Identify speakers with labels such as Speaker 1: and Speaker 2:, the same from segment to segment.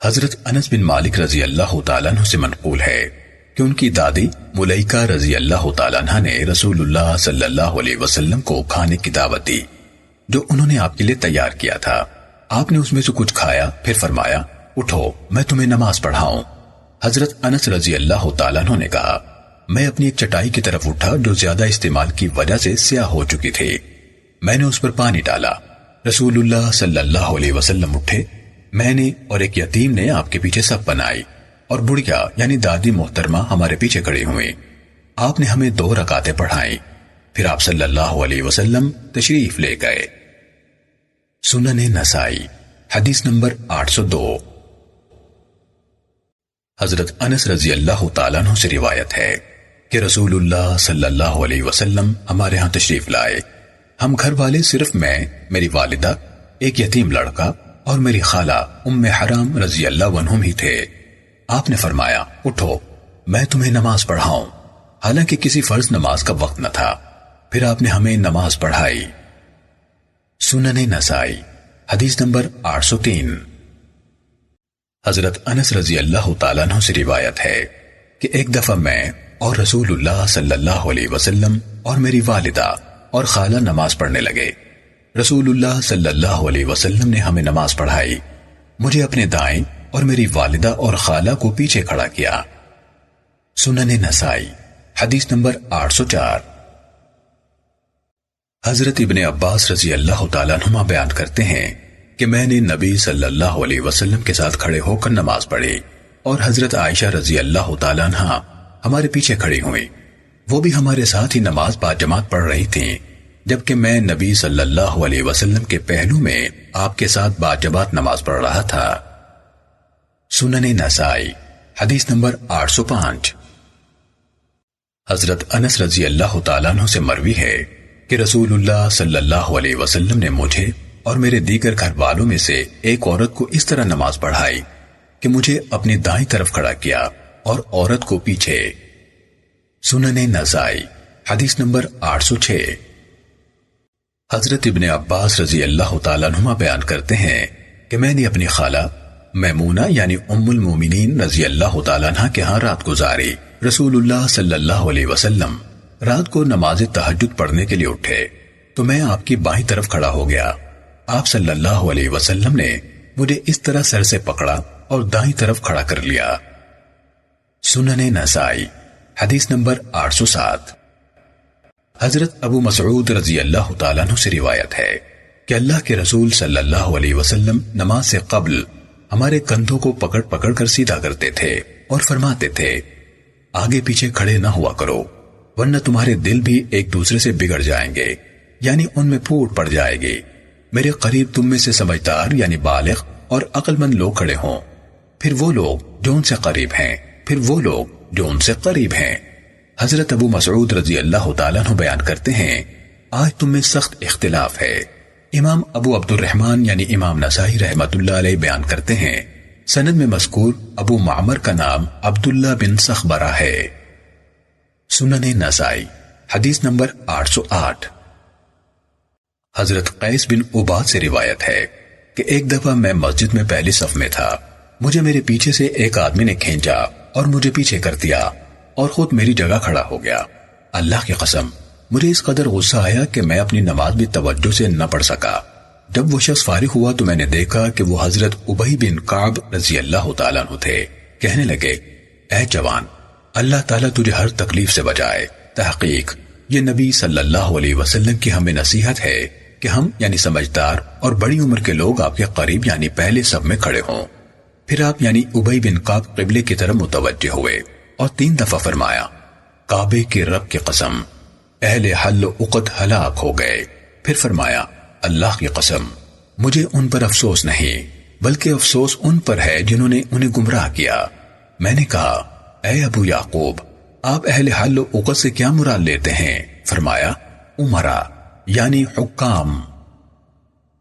Speaker 1: حضرت انس بن مالک رضی اللہ تعالیٰ عنہ سے منقول ہے کہ ان کی دادی ملیکہ رضی اللہ تعالیٰ عنہ نے رسول اللہ صلی اللہ علیہ وسلم کو کھانے کی دعوت دی جو انہوں نے آپ کے لیے تیار کیا تھا۔ آپ نے اس میں سے کچھ کھایا، پھر فرمایا اٹھو میں تمہیں نماز پڑھاؤں۔ حضرت انس رضی اللہ تعالیٰ عنہ نے کہا میں اپنی ایک چٹائی کی طرف اٹھا جو زیادہ استعمال کی وجہ سے سیاہ ہو چکی تھی۔ میں نے اس پر پانی ڈالا۔ رسول اللہ صلی اللہ علیہ وسلم اٹھے، میں نے اور ایک یتیم نے آپ کے پیچھے صف بنائی اور بڑھیا یعنی دادی محترمہ ہمارے پیچھے کھڑی ہوئی۔ آپ نے ہمیں 2 رکعتیں پڑھائیں، پھر آپ صلی اللہ علیہ وسلم تشریف لے گئے۔ سنن نسائی حدیث نمبر 802۔ حضرت انس رضی اللہ تعالیٰ عنہ سے روایت ہے کہ رسول اللہ صلی اللہ علیہ وسلم ہمارے ہاں تشریف لائے۔ ہم گھر والے صرف میں، میری والدہ، ایک یتیم لڑکا اور میری خالہ ام حرام رضی اللہ عنہم ہی تھے۔ آپ نے فرمایا اٹھو میں تمہیں نماز پڑھاؤں، حالانکہ کسی فرض نماز کا وقت نہ تھا۔ پھر آپ نے ہمیں نماز پڑھائی۔ سنن نسائی حدیث نمبر 803۔ حضرت انس رضی اللہ تعالیٰ عنہ سے روایت ہے کہ ایک دفعہ میں اور رسول اللہ صلی اللہ علیہ وسلم اور میری والدہ اور خالہ نماز پڑھنے لگے۔ رسول اللہ صلی اللہ علیہ وسلم نے ہمیں نماز پڑھائی، مجھے اپنے دائیں اور میری والدہ اور خالہ کو پیچھے کھڑا کیا۔ سنن نسائی حدیث نمبر 804۔ حضرت ابن عباس رضی اللہ تعالیٰ عنہما بیان کرتے ہیں کہ میں نے نبی صلی اللہ علیہ وسلم کے ساتھ کھڑے ہو کر نماز پڑھی اور حضرت عائشہ رضی اللہ تعالیٰ عنہا ہمارے پیچھے کھڑی ہوئی۔ وہ بھی ہمارے ساتھ ہی نماز با جماعت پڑھ رہی تھیں، جبکہ میں نبی صلی اللہ علیہ وسلم کے پہلو میں آپ کے ساتھ با جماعت نماز پڑھ رہا تھا۔ سنن نسائی حدیث نمبر 805۔ حضرت انس رضی اللہ تعالیٰ عنہ سے مروی ہے کہ رسول اللہ صلی اللہ علیہ وسلم نے مجھے اور میرے دیگر گھر والوں میں سے ایک عورت کو اس طرح نماز پڑھائی کہ مجھے اپنی دائیں طرف کھڑا کیا اور عورت کو پیچھے۔ سنن نسائی حدیث نمبر 806۔ حضرت ابن عباس رضی اللہ تعالیٰ عنہما بیان کرتے ہیں کہ میں نے اپنی خالہ میمونہ یعنی ام المومنین رضی اللہ تعالیٰ عنہ کے ہاں رات گزاری۔ رسول اللہ صلی اللہ علیہ وسلم رات کو نماز تہجد پڑھنے کے لیے اٹھے تو میں آپ کی بائیں طرف کھڑا ہو گیا۔ آپ صلی اللہ علیہ وسلم نے مجھے اس طرح سر سے پکڑا اور دائیں طرف کھڑا کر لیا۔ سنن نسائی حدیث نمبر 807۔ حضرت ابو مسعود رضی اللہ تعالیٰ عنہ سے روایت ہے کہ اللہ کے رسول صلی اللہ علیہ وسلم نماز سے قبل ہمارے کندھوں کو پکڑ پکڑ کر سیدھا کرتے تھے اور فرماتے تھے آگے پیچھے کھڑے نہ ہوا کرو ورنہ تمہارے دل بھی ایک دوسرے سے بگڑ جائیں گے، یعنی ان میں پھوٹ پڑ جائے گی۔ میرے قریب تم میں سے سمجھدار یعنی بالغ اور عقل مند لوگ کھڑے ہوں، پھر وہ لوگ جو ان سے قریب ہیں، پھر وہ لوگ جو ان سے قریب ہیں۔ حضرت ابو مسعود رضی اللہ تعالیٰ عنہ بیان کرتے ہیں آج تم میں سخت اختلاف ہے۔ امام ابو عبد الرحمن یعنی امام نسائی رحمت اللہ علیہ بیان کرتے ہیں سند میں مذکور ابو معمر کا نام عبداللہ بن سخبرہ ہے۔ سنن نسائی حدیث نمبر 808۔ حضرت قیس بن عباد سے روایت ہے کہ ایک دفعہ میں مسجد میں پہلی صف میں تھا، مجھے میرے پیچھے سے ایک آدمی نے کھینچا اور مجھے پیچھے کر دیا اور خود میری جگہ کھڑا ہو گیا۔ اللہ کی قسم مجھے اس قدر غصہ آیا کہ میں اپنی نماز بھی توجہ سے نہ پڑھ سکا۔ جب وہ شخص فارغ ہوا تو میں نے دیکھا کہ وہ حضرت ابی بن کعب رضی اللہ تعالیٰ عنہ تھے۔ کہنے لگے اے جوان، اللہ تعالیٰ تجھے ہر تکلیف سے بچائے، تحقیق یہ نبی صلی اللہ علیہ وسلم کی ہمیں نصیحت ہے کہ ہم یعنی سمجھدار اور بڑی عمر کے لوگ آپ کے قریب یعنی پہلے سب میں کھڑے ہوں۔ پھر آپ یعنی ابی بن کعب قبلے کی طرف متوجہ ہوئے اور 3 دفعہ فرمایا کعبے کے رب کی قسم اہل حل و عقد ہلاک ہو گئے۔ پھر فرمایا اللہ کی قسم مجھے ان پر افسوس نہیں بلکہ افسوس ان پر ہے جنہوں نے انہیں گمراہ کیا۔ میں نے کہا اے ابو یعقوب آپ اہل حل و عقد سے کیا مراد لیتے ہیں؟ فرمایا امرا یعنی حکام۔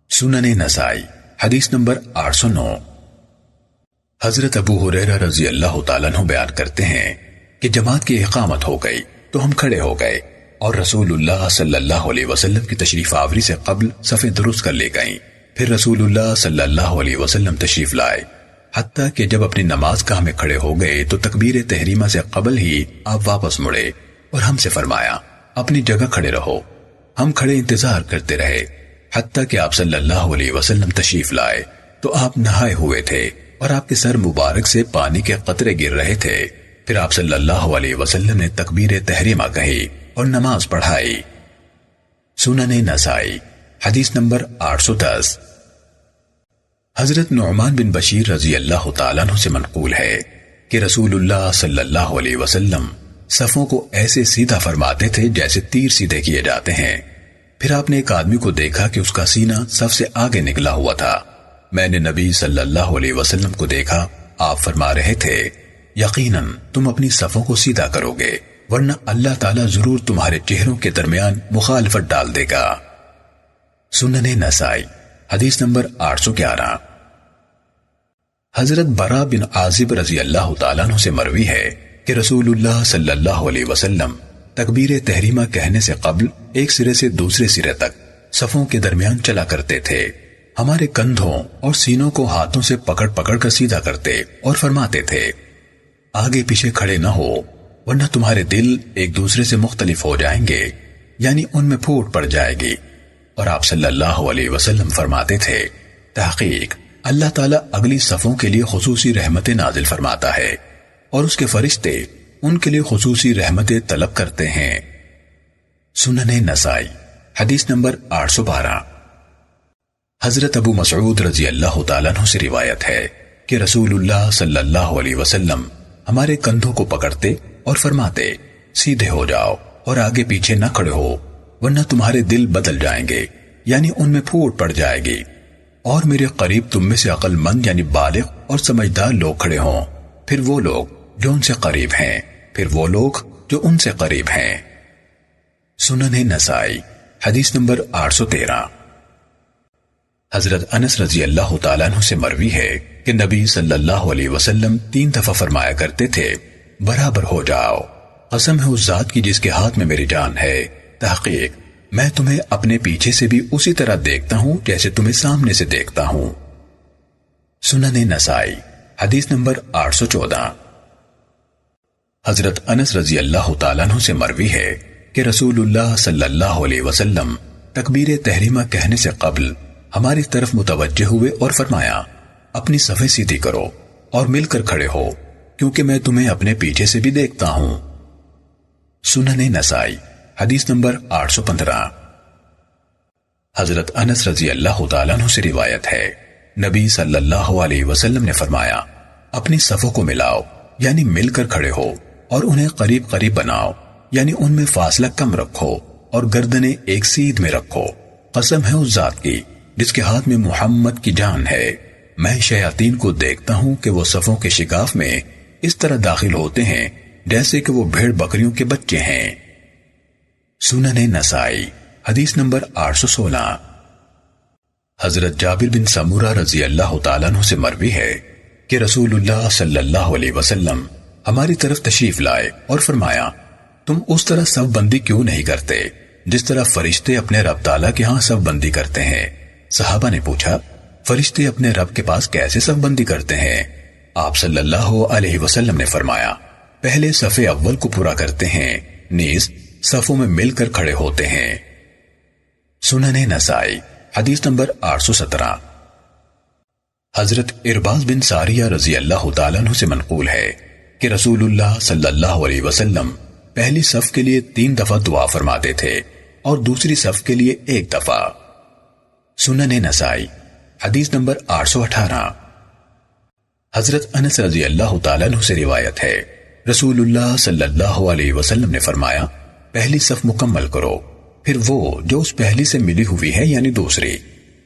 Speaker 1: سنن نسائی حدیث نمبر 809۔ حضرت ابو ہریرہ رضی اللہ تعالیٰ عنہ بیان کرتے ہیں کہ جماعت کی اقامت ہو گئی تو ہم کھڑے ہو گئے اور رسول اللہ صلی اللہ علیہ وسلم کی تشریف آوری سے قبل صفیں درست کر لی گئیں۔ پھر رسول اللہ صلی اللہ علیہ وسلم تشریف لائے حتیٰ کہ جب اپنی نماز گاہ میں کھڑے ہو گئے تو تکبیر تحریمہ سے قبل ہی آپ واپس مڑے اور ہم سے فرمایا اپنی جگہ کھڑے رہو۔ ہم کھڑے انتظار کرتے رہے حتیٰ کہ آپ صلی اللہ علیہ وسلم تشریف لائے تو آپ نہائے ہوئے تھے اور آپ کے سر مبارک سے پانی کے قطرے گر رہے تھے۔ پھر آپ صلی اللہ علیہ وسلم نے تکبیر تحریمہ کہی اور نماز پڑھائی۔ سنن نسائی حدیث نمبر 810۔ حضرت نعمان بن بشیر رضی اللہ تعالیٰ عنہ سے منقول ہے کہ رسول اللہ صلی اللہ علیہ وسلم صفوں کو ایسے سیدھا فرماتے تھے جیسے تیر سیدھے کیے جاتے ہیں۔ پھر آپ نے ایک آدمی کو دیکھا کہ اس کا سینہ صف سے آگے نکلا ہوا تھا۔ میں نے نبی صلی اللہ علیہ وسلم کو دیکھا، آپ فرما رہے تھے یقیناً تم اپنی صفوں کو سیدھا کرو گے ورنہ اللہ تعالیٰ ضرور تمہارے چہروں کے درمیان مخالفت ڈال دے گا۔ سنن نسائی حدیث نمبر 811۔ حضرت برا بن عازب رضی اللہ تعالیٰ عنہ سے مروی ہے کہ رسول اللہ صلی اللہ علیہ وسلم تکبیر تحریمہ کہنے سے قبل ایک سرے سے دوسرے سرے تک صفوں کے درمیان چلا کرتے تھے۔ ہمارے کندھوں اور سینوں کو ہاتھوں سے پکڑ پکڑ کر سیدھا کرتے اور فرماتے تھے آگے پیچھے کھڑے نہ ہو ورنہ تمہارے دل ایک دوسرے سے مختلف ہو جائیں گے، یعنی ان میں پھوٹ پڑ جائے گی۔ اور آپ صلی اللہ علیہ وسلم فرماتے تھے تحقیق اللہ تعالیٰ اگلی صفوں کے لیے خصوصی رحمتیں نازل فرماتا ہے اور اس کے فرشتے ان کے لیے خصوصی رحمتیں طلب کرتے ہیں۔ سنن نسائی حدیث نمبر 812۔ حضرت ابو مسعود رضی اللہ تعالیٰ عنہ سے روایت ہے کہ رسول اللہ صلی اللہ علیہ وسلم ہمارے کندھوں کو پکڑتے اور فرماتے سیدھے ہو جاؤ اور آگے پیچھے نہ کھڑے ہو ورنہ تمہارے دل بدل جائیں گے، یعنی ان میں پھوٹ پڑ جائے گی۔ اور میرے قریب تم میں سے عقل مند یعنی بالغ اور سمجھدار لوگ کھڑے ہوں، پھر وہ لوگ جو ان سے قریب ہیں، پھر وہ لوگ جو ان سے قریب ہیں۔ سنن نسائی حدیث نمبر 813۔ حضرت انس رضی اللہ تعالیٰ عنہ سے مروی ہے کہ نبی صلی اللہ علیہ وسلم 3 دفعہ فرمایا کرتے تھے برابر ہو جاؤ، قسم ہے اس ذات کی جس کے ہاتھ میں میری جان ہے، تحقیق میں تمہیں اپنے پیچھے سے بھی اسی طرح دیکھتا ہوں جیسے تمہیں سامنے سے دیکھتا ہوں۔ سنن نسائی حدیث نمبر 814۔ حضرت انس رضی اللہ تعالیٰ عنہ سے مروی ہے کہ رسول اللہ صلی اللہ علیہ وسلم تکبیر تحریمہ کہنے سے قبل ہماری طرف متوجہ ہوئے اور فرمایا اپنی صفیں سیدھی کرو اور مل کر کھڑے ہو کیونکہ میں تمہیں اپنے پیچھے سے بھی دیکھتا ہوں۔ سنن نسائی حدیث نمبر 815۔ حضرت انس رضی اللہ تعالیٰ عنہ سے روایت ہے نبی صلی اللہ علیہ وسلم نے فرمایا اپنی صفوں کو ملاؤ یعنی مل کر کھڑے ہو اور انہیں قریب قریب بناؤ یعنی ان میں فاصلہ کم رکھو اور گردنیں ایک سیدھ میں رکھو، قسم ہے اس ذات کی جس کے ہاتھ میں محمد کی جان ہے، میں شیاطین کو دیکھتا ہوں کہ وہ صفوں کے شکاف میں اس طرح داخل ہوتے ہیں جیسے کہ وہ بھیڑ بکریوں کے بچے ہیں۔ سنن نسائی حدیث نمبر 816۔ حضرت جابر بن سمورہ رضی اللہ تعالیٰ عنہ سے مروی ہے کہ رسول اللہ صلی اللہ علیہ وسلم ہماری طرف تشریف لائے اور فرمایا تم اس طرح صف بندی کیوں نہیں کرتے جس طرح فرشتے اپنے رب تعالیٰ کے ہاں صف بندی کرتے ہیں؟ صحابہ نے پوچھا فرشتے اپنے رب کے پاس کیسے صف بندی کرتے ہیں؟ آپ صلی اللہ علیہ وسلم نے فرمایا پہلے صف اول کو پورا کرتے ہیں، نیز صفوں میں مل کر کھڑے ہوتے ہیں۔ سنن نسائی حدیث نمبر 817۔ حضرت ارباز بن ساریہ رضی اللہ تعالیٰ عنہ سے منقول ہے کہ رسول اللہ صلی اللہ علیہ وسلم پہلی صف کے لیے 3 دفعہ دعا فرماتے تھے اور دوسری صف کے لیے 1 دفعہ۔ سنن نسائی حدیث نمبر 818۔ حضرت انس رضی اللہ تعالیٰ عنہ سے روایت ہے رسول اللہ صلی اللہ علیہ وسلم نے فرمایا پہلی صف مکمل کرو، پھر وہ جو اس پہلی سے ملی ہوئی ہے یعنی دوسری،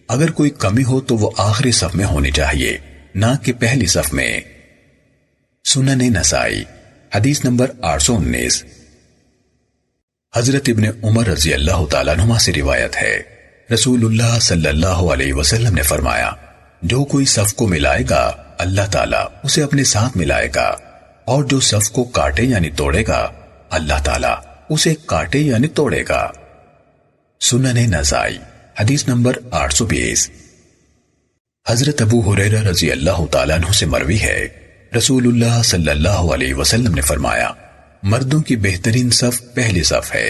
Speaker 1: اگر کوئی کمی ہو تو وہ آخری صف میں ہونی چاہیے نہ کہ پہلی صف میں۔ سنن نسائی حدیث نمبر 819۔ حضرت ابن عمر رضی اللہ تعالیٰ عنہما سے روایت ہے رسول اللہ صلی اللہ علیہ وسلم نے فرمایا جو کوئی صف کو ملائے گا اللہ تعالیٰ اسے اپنے ساتھ ملائے گا، اور جو صف کو کاٹے یعنی توڑے گا اللہ تعالیٰ اسے کاٹے یعنی توڑے گا۔ سنن نسائی حدیث نمبر 820۔ حضرت ابو ہریرہ رضی اللہ تعالیٰ عنہ سے مروی ہے، رسول اللہ صلی اللہ علیہ وسلم نے فرمایا، مردوں کی بہترین صف پہلی صف ہے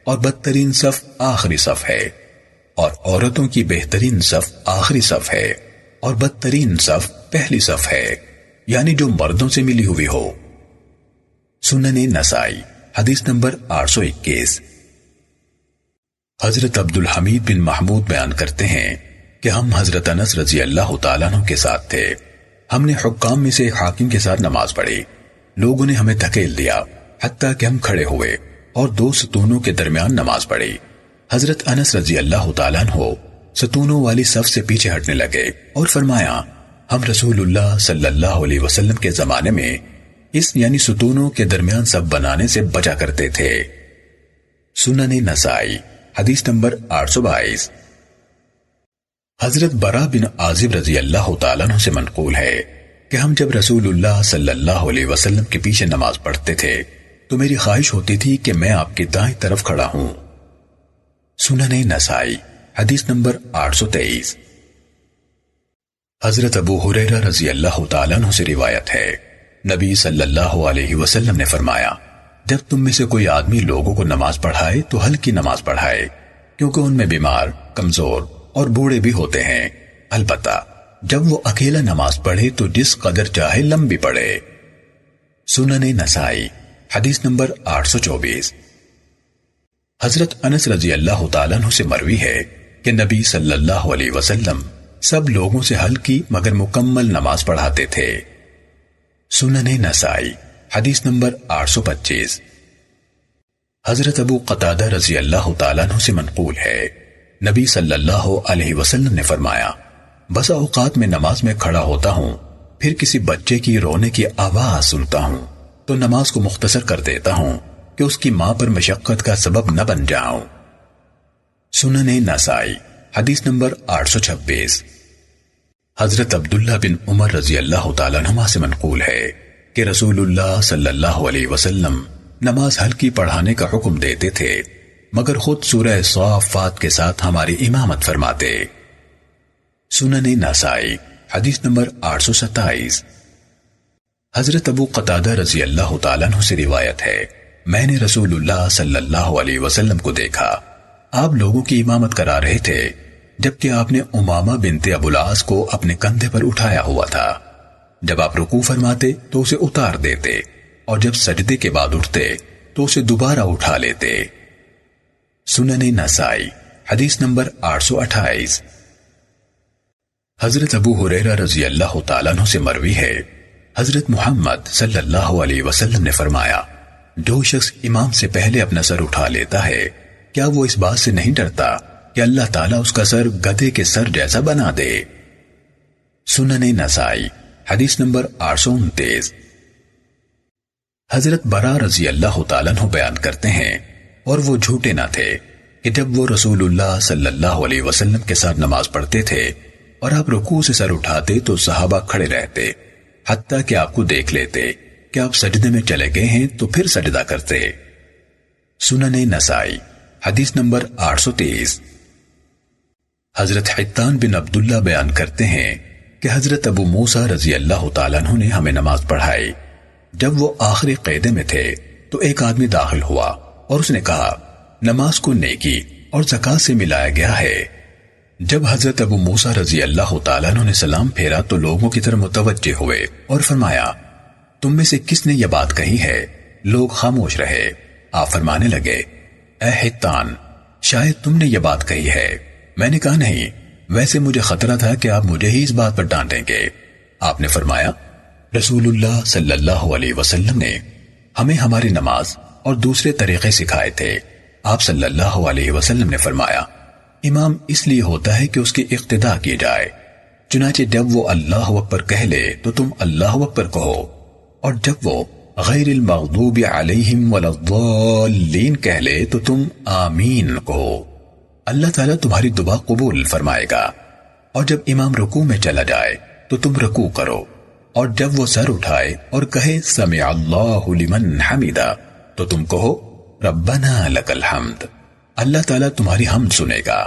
Speaker 1: اور بدترین صف آخری صف ہے، اور عورتوں کی بہترین صف آخری صف ہے اور بدترین صف پہلی صف ہے، یعنی جو مردوں سے ملی ہوئی ہو۔ سنن نسائی حدیث نمبر 821۔ حضرت عبد الحمید بن محمود بیان کرتے ہیں کہ ہم حضرت انس رضی اللہ تعالیٰ عنہ کے ساتھ تھے۔ ہم نے حکام میں سے ایک حاکم کے ساتھ نماز پڑھی، لوگوں نے ہمیں دھکیل دیا حتیٰ کہ ہم کھڑے ہوئے اور دو ستونوں کے درمیان نماز پڑھی۔ حضرت انس رضی اللہ تعالیٰ عنہ ستونوں والی صف سے پیچھے ہٹنے لگے اور فرمایا، ہم رسول اللہ صلی اللہ علیہ وسلم کے زمانے میں اس یعنی ستونوں کے درمیان صف بنانے سے بچا کرتے تھے۔ سنن نسائی حدیث نمبر 822۔ حضرت برا بن عازب رضی اللہ تعالیٰ عنہ سے منقول ہے کہ ہم جب رسول اللہ صلی اللہ علیہ وسلم کے پیچھے نماز پڑھتے تھے تو میری خواہش ہوتی تھی کہ میں آپ کی دائیں طرف کھڑا ہوں۔ سنن نسائی حدیث نمبر 823۔ حضرت ابو ہریرہ رضی اللہ تعالیٰ عنہ سے روایت ہے، نبی صلی اللہ علیہ وسلم نے فرمایا، جب تم میں سے کوئی آدمی لوگوں کو نماز پڑھائے تو ہلکی نماز پڑھائے، کیونکہ ان میں بیمار، کمزور اور بوڑھے بھی ہوتے ہیں۔ البتہ جب وہ اکیلا نماز پڑھے تو جس قدر چاہے لمبی پڑھے۔ سنن نسائی حدیث نمبر 824۔ حضرت انس رضی اللہ تعالیٰ عنہ سے مروی ہے کہ نبی صلی اللہ علیہ وسلم سب لوگوں سے ہلکی مگر مکمل نماز پڑھاتے تھے۔ سنن نسائی حدیث نمبر 825۔ حضرت ابو قتادہ رضی اللہ تعالیٰ عنہ سے منقول ہے، نبی صلی اللہ علیہ وسلم نے فرمایا، بسا اوقات میں نماز میں کھڑا ہوتا ہوں، پھر کسی بچے کی رونے کی آواز سنتا ہوں تو نماز کو مختصر کر دیتا ہوں کہ اس کی ماں پر مشقت کا سبب نہ بن جاؤں۔ سنن نسائی حدیث نمبر 826۔ حضرت عبداللہ بن عمر رضی اللہ تعالیٰ عنہما سے منقول ہے کہ رسول اللہ صلی اللہ علیہ وسلم نماز ہلکی پڑھانے کا حکم دیتے تھے، مگر خود سورہ صافات کے ساتھ ہماری امامت فرماتے۔ سنن نسائی حدیث نمبر 827۔ حضرت ابو قتادہ رضی اللہ تعالیٰ عنہ سے روایت ہے، میں نے رسول اللہ صلی اللہ علیہ وسلم کو دیکھا، آپ لوگوں کی امامت کرا رہے تھے، جبکہ آپ نے امامہ بنت ابو العاص کو اپنے کندھے پر اٹھایا ہوا تھا۔ جب آپ رکوع فرماتے تو اسے اتار دیتے اور جب سجدے کے بعد اٹھتے تو اسے دوبارہ اٹھا لیتے۔ سنن نسائی حدیث نمبر 828۔ حضرت ابو ہریرہ رضی اللہ تعالیٰ عنہ سے مروی ہے، حضرت محمد صلی اللہ علیہ وسلم نے فرمایا، جو شخص امام سے پہلے اپنا سر اٹھا لیتا ہے، کیا وہ اس بات سے نہیں ڈرتا کہ اللہ تعالیٰ اس کا سر گدھے کے سر جیسا بنا دے؟ سنن نسائی حدیث نمبر 829۔ حضرت برا رضی اللہ تعالیٰ عنہ بیان کرتے ہیں، اور وہ جھوٹے نہ تھے، کہ جب وہ رسول اللہ صلی اللہ علیہ وسلم کے ساتھ نماز پڑھتے تھے اور آپ رکوع سے سر اٹھاتے تو صحابہ کھڑے رہتے، حتیٰ کہ آپ کو دیکھ لیتے کہ آپ سجدے میں چلے گئے ہیں تو پھر سجدہ کرتے۔ سنن نسائی حدیث نمبر 830۔ حضرت حتان بن عبداللہ بیان کرتے ہیں کہ حضرت ابو موسیٰ رضی اللہ تعالیٰ عنہ نے ہمیں نماز پڑھائی۔ جب وہ آخری قیدے میں تھے تو ایک آدمی داخل ہوا اور اس نے کہا، نماز کو نیکی اور زکوٰۃ سے ملایا گیا ہے۔ جب حضرت ابو موسیٰ رضی اللہ تعالیٰ عنہ نے سلام پھیرا تو لوگوں کی طرف متوجہ ہوئے اور فرمایا، تم میں سے کس نے یہ بات کہی ہے؟ لوگ خاموش رہے۔ آپ فرمانے لگے، اے حتان، شاید تم نے یہ بات کہی ہے۔ میں نے کہا نہیں، ویسے مجھے خطرہ تھا کہ آپ مجھے ہی اس بات پر ڈانٹیں گے۔ آپ نے فرمایا، رسول اللہ صلی اللہ علیہ وسلم نے ہمیں ہماری نماز اور دوسرے طریقے سکھائے تھے۔ آپ صلی اللہ علیہ وسلم نے فرمایا، امام اس لیے ہوتا ہے کہ اس کی اقتداء کی جائے، چنانچہ جب وہ اللہ اکبر کہہ لے تو تم اللہ اکبر کہو، اور جب وہ غیر المغضوب علیہم ولا الضالین کہہ لے تو تم آمین کہو۔ اللہ تعالیٰ تمہاری دعا قبول فرمائے گا۔ اور جب امام رکوع میں چلا جائے تو تم رکوع کرو، اور جب وہ سر اٹھائے اور کہے سمع اللہ لمن حمدہ تو تم کہو ربنا لک الحمد۔ اللہ تعالیٰ تمہاری حمد سنے گا۔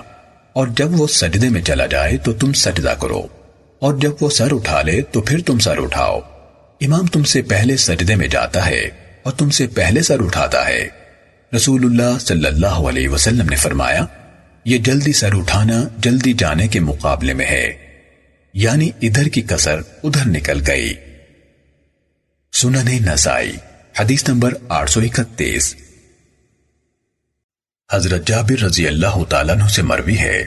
Speaker 1: اور جب وہ سجدے میں چلا جائے تو تم سجدہ کرو، اور جب وہ سر اٹھا لے تو پھر تم سر اٹھاؤ۔ امام تم سے پہلے سجدے میں جاتا ہے اور تم سے پہلے سر اٹھاتا ہے۔ رسول اللہ صلی اللہ علیہ وسلم نے فرمایا، یہ جلدی سر اٹھانا جلدی جانے کے مقابلے میں ہے، یعنی ادھر کی کسر ادھر نکل گئی۔ سنن نسائی حدیث نمبر 831۔ حضرت جابر رضی اللہ تعالیٰ عنہ سے مروی ہے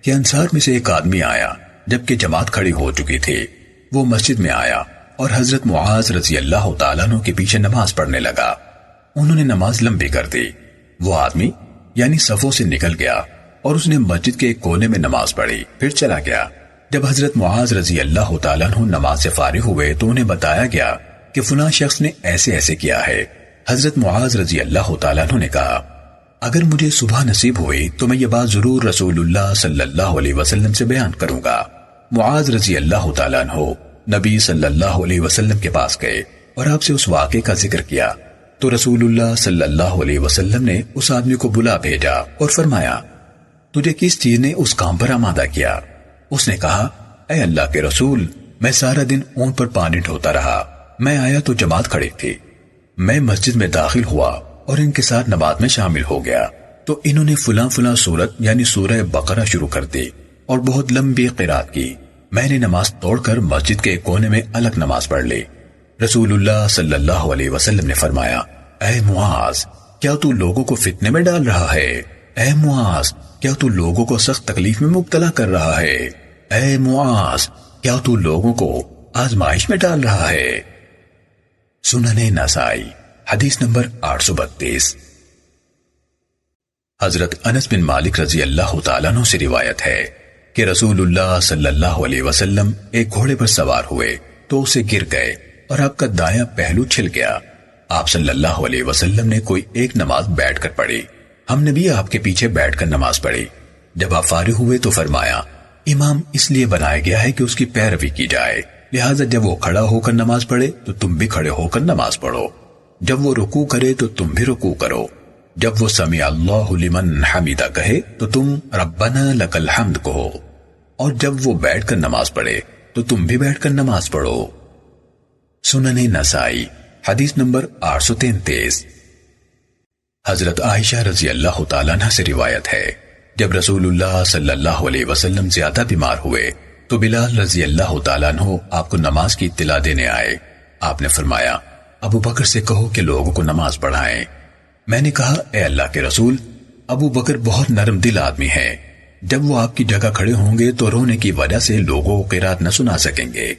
Speaker 1: کہ انصار میں سے ایک آدمی آیا جبکہ جماعت کھڑی ہو چکی تھی۔ وہ مسجد میں آیا اور حضرت معاذ رضی اللہ تعالیٰ عنہ کے پیچھے نماز پڑھنے لگا۔ انہوں نے نماز لمبی کر دی۔ وہ آدمی یعنی صفوں سے نکل گیا اور اس نے مسجد کے ایک کونے میں نماز پڑھی، پھر چلا گیا۔ جب حضرت معاذ رضی اللہ تعالیٰ عنہ نماز سے فارغ ہوئے تو انہیں بتایا گیا کہ فلاں شخص نے ایسے ایسے کیا ہے۔ حضرت معاذ رضی اللہ تعالیٰ عنہ نے کہا، اگر مجھے صبح نصیب ہوئی تو میں یہ بات ضرور رسول اللہ صلی اللہ علیہ وسلم سے بیان کروں گا۔ معاذ رضی اللہ تعالیٰ عنہ نبی صلی اللہ علیہ وسلم کے پاس گئے اور آپ سے اس واقعے کا ذکر کیا تو رسول اللہ صلی اللہ علیہ وسلم نے اس آدمی کو بلا بھیجا اور فرمایا، تجھے کس چیز نے اس کام پر آمادہ کیا؟ اس نے کہا، اے اللہ کے رسول، میں سارا دن اون پر پانی ڈھوتا رہا۔ میں آیا تو جماعت کھڑی تھی۔ میں مسجد میں داخل ہوا اور ان کے ساتھ نماز میں شامل ہو گیا تو انہوں نے فلاں فلاں سورت یعنی سورہ بقرہ شروع کر دی اور بہت لمبی قرات کی۔ میں نے نماز توڑ کر مسجد کے ایک کونے میں الگ نماز پڑھ لی۔ رسول اللہ صلی اللہ علیہ وسلم نے فرمایا، اے معاذ، کیا تو لوگوں کو فتنے میں ڈال رہا ہے؟ اے معاذ، کیا تو لوگوں کو سخت تکلیف میں مبتلا کر رہا ہے؟ اے معاذ، کیا تو لوگوں کو آزمائش میں ڈال رہا ہے؟ سنن نسائی حدیث نمبر 832۔ حضرت انس بن مالک رضی اللہ تعالیٰ عنہ سے روایت ہے کہ رسول اللہ صلی اللہ علیہ وسلم ایک گھوڑے پر سوار ہوئے تو اسے گر گئے اور آپ کا دایاں پہلو چھل گیا۔ آپ صلی اللہ علیہ وسلم نے کوئی ایک نماز بیٹھ کر پڑھی، ہم نے بھی آپ کے پیچھے بیٹھ کر نماز پڑھی۔ جب آپ فارغ ہوئے تو فرمایا، امام اس لیے بنایا گیا ہے کہ اس کی پیروی کی جائے، لہٰذا جب وہ کھڑا ہو کر نماز پڑھے تو تم بھی کھڑے ہو کر نماز پڑھو، جب وہ رکوع کرے تو تم بھی رکوع کرو، جب وہ سمیع اللہ لمن حمیدہ کہے تو تم ربنا لک الحمد کہو، اور جب وہ بیٹھ کر نماز پڑھے تو تم بھی بیٹھ کر نماز پڑھو۔ سنن نسائی حدیث نمبر 833۔ حضرت عائشہ رضی اللہ تعالیٰ عنہ سے روایت ہے، جب رسول اللہ صلی اللہ علیہ وسلم زیادہ بیمار ہوئے تو بلال رضی اللہ تعالیٰ عنہ آپ کو نماز کی اطلاع دینے آئے۔ آپ نے فرمایا، ابو بکر سے کہو کہ لوگوں کو نماز پڑھائیں۔ میں نے کہا، اے اللہ کے رسول، ابو بکر بہت نرم دل آدمی ہے، جب وہ آپ کی جگہ کھڑے ہوں گے تو رونے کی وجہ سے لوگوں کو قرات نہ سنا سکیں گے۔